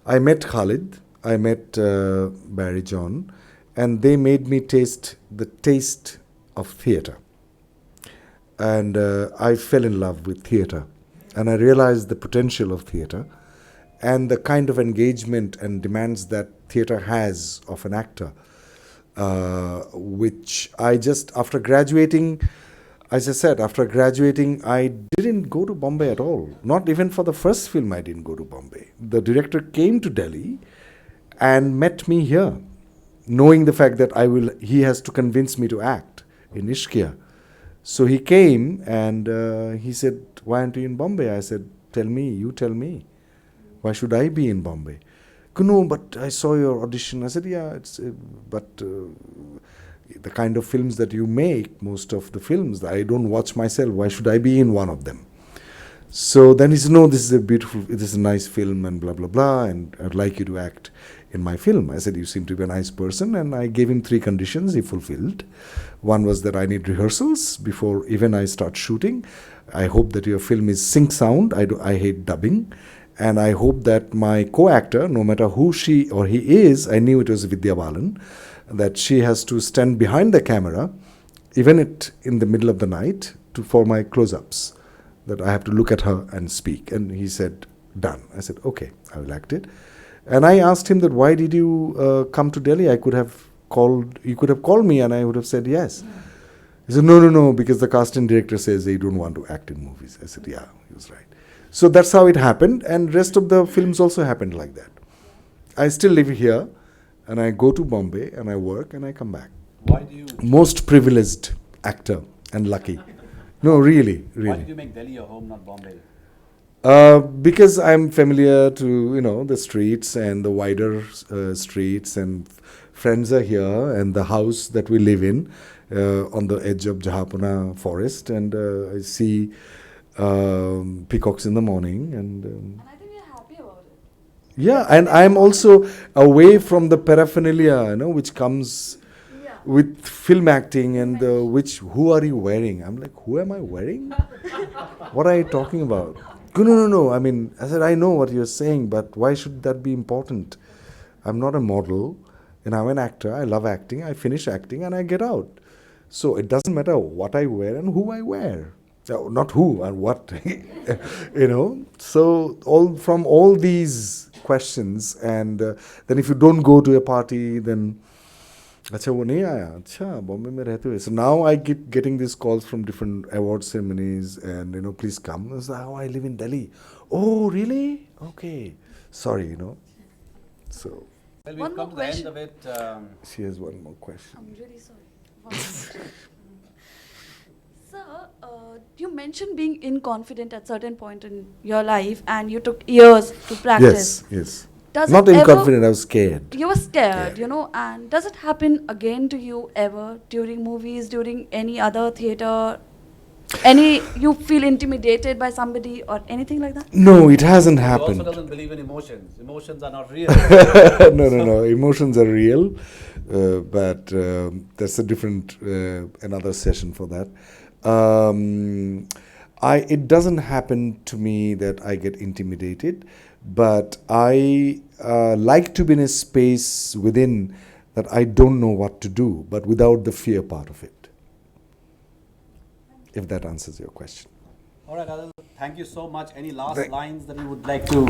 [SPEAKER 3] I met Khalid, I met Barry John, and they made me taste the taste of theatre. And I fell in love with theatre. And I realized the potential of theatre and the kind of engagement and demands that theatre has of an actor, which I just, after graduating, as I said, after graduating, I didn't go to Bombay at all. Not even for the first film, I didn't go to Bombay. The director came to Delhi and met me here, knowing the fact that he has to convince me to act in Ishkia. So he came and he said, "Why aren't you in Bombay?" I said, you tell me. Why should I be in Bombay? No, but I saw your audition. I said, yeah, but the kind of films that you make, most of the films, I don't watch myself. Why should I be in one of them? So then he said, no, this is a nice film and blah, blah, blah, and I'd like you to act in my film. I said, you seem to be a nice person, and I gave him 3 conditions he fulfilled. One was that I need rehearsals before even I start shooting. I hope that your film is sync sound. I hate dubbing. And I hope that my co-actor, no matter who she or he is, I knew it was Vidya Balan, that she has to stand behind the camera, even in the middle of the night, for my close-ups, that I have to look at her and speak. And he said, done. I said, okay, I will act it. And I asked him that, why did you come to Delhi? You could have called me and I would have said yes. He said, no, because the casting director says they don't want to act in movies. I said, yeah, he was right. So that's how it happened, and rest of the films also happened like that. I still live here, and I go to Bombay, and I work, and I come back.
[SPEAKER 2] Why do you...
[SPEAKER 3] Most privileged actor, and lucky. No, really.
[SPEAKER 2] Why did you make Delhi your home, not Bombay?
[SPEAKER 3] Because I'm familiar to, the streets and the wider streets, and friends are here, and the house that we live in on the edge of Jahapuna forest, and I see peacocks in the morning, and
[SPEAKER 11] I think we are happy about
[SPEAKER 3] Yeah, and I'm also away from the paraphernalia, which comes with film acting and who are you wearing? I'm like, who am I wearing? What are you talking about? No. I mean, I said, I know what you're saying, but why should that be important? I'm not a model, and I'm an actor. I love acting. I finish acting and I get out. So it doesn't matter what I wear and who I wear. So not who and what, So all these questions, and then if you don't go to a party, then अच्छा वो नहीं आया अच्छा बॉम्बे में रहते हुए. So now I keep getting these calls from different award ceremonies and please come. I was like, oh, I live in Delhi. Oh, really? Okay. Sorry, So
[SPEAKER 2] Well,
[SPEAKER 11] One
[SPEAKER 2] we've come
[SPEAKER 11] more
[SPEAKER 2] to the end
[SPEAKER 11] question.
[SPEAKER 2] of it.
[SPEAKER 3] she has one more question.
[SPEAKER 11] I'm really sorry. One more. Sir, you mentioned being inconfident at certain point in your life, and you took years to practice.
[SPEAKER 3] Yes.
[SPEAKER 11] Does
[SPEAKER 3] Not
[SPEAKER 11] it ever-
[SPEAKER 3] inconfident, I was scared.
[SPEAKER 11] You were scared, and does it happen again to you ever during movies, during any other theatre? You feel intimidated by somebody or anything like that?
[SPEAKER 3] No, it hasn't
[SPEAKER 2] He also
[SPEAKER 3] happened.
[SPEAKER 2] doesn't believe in emotions. Emotions are not real.
[SPEAKER 3] No. Emotions are real, but that's a different, another session for that. It doesn't happen to me that I get intimidated, but I like to be in a space within that I don't know what to do, but without the fear part of it. If that answers your question.
[SPEAKER 2] All right, Adil, thank you so much. Any last lines that you would like to?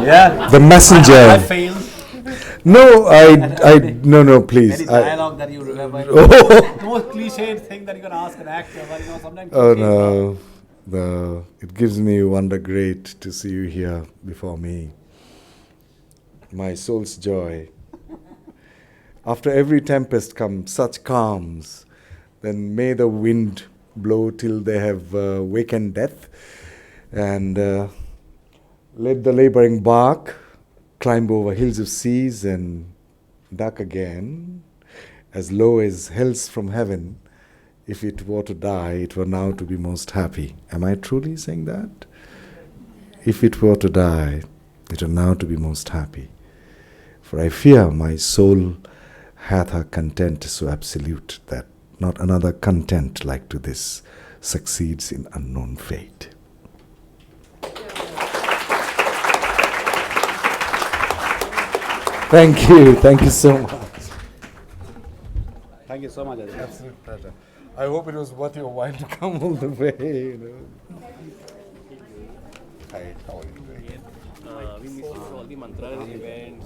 [SPEAKER 2] Yeah.
[SPEAKER 3] The messenger.
[SPEAKER 2] I failed.
[SPEAKER 3] No, no, please.
[SPEAKER 2] Any dialogue that you remember? Most cliched thing that you can ask an actor, but sometimes.
[SPEAKER 3] Oh no, it gives me wonder great to see you here before me. My soul's joy. After every tempest come such calms, then may the wind blow till they have wakened death, and let the laboring bark climb over hills of seas and duck again, as low as hills from heaven. If it were to die, it were now to be most happy. Am I truly saying that? If it were to die, it were now to be most happy. For I fear my soul hath a content so absolute that not another content like to this succeeds in unknown fate. Thank you so much.
[SPEAKER 2] Thank you so much, Adil.
[SPEAKER 3] Absolute pleasure. I hope it was worth your while to come all the way. Hi, how are you doing?
[SPEAKER 12] We missed all the mantra events.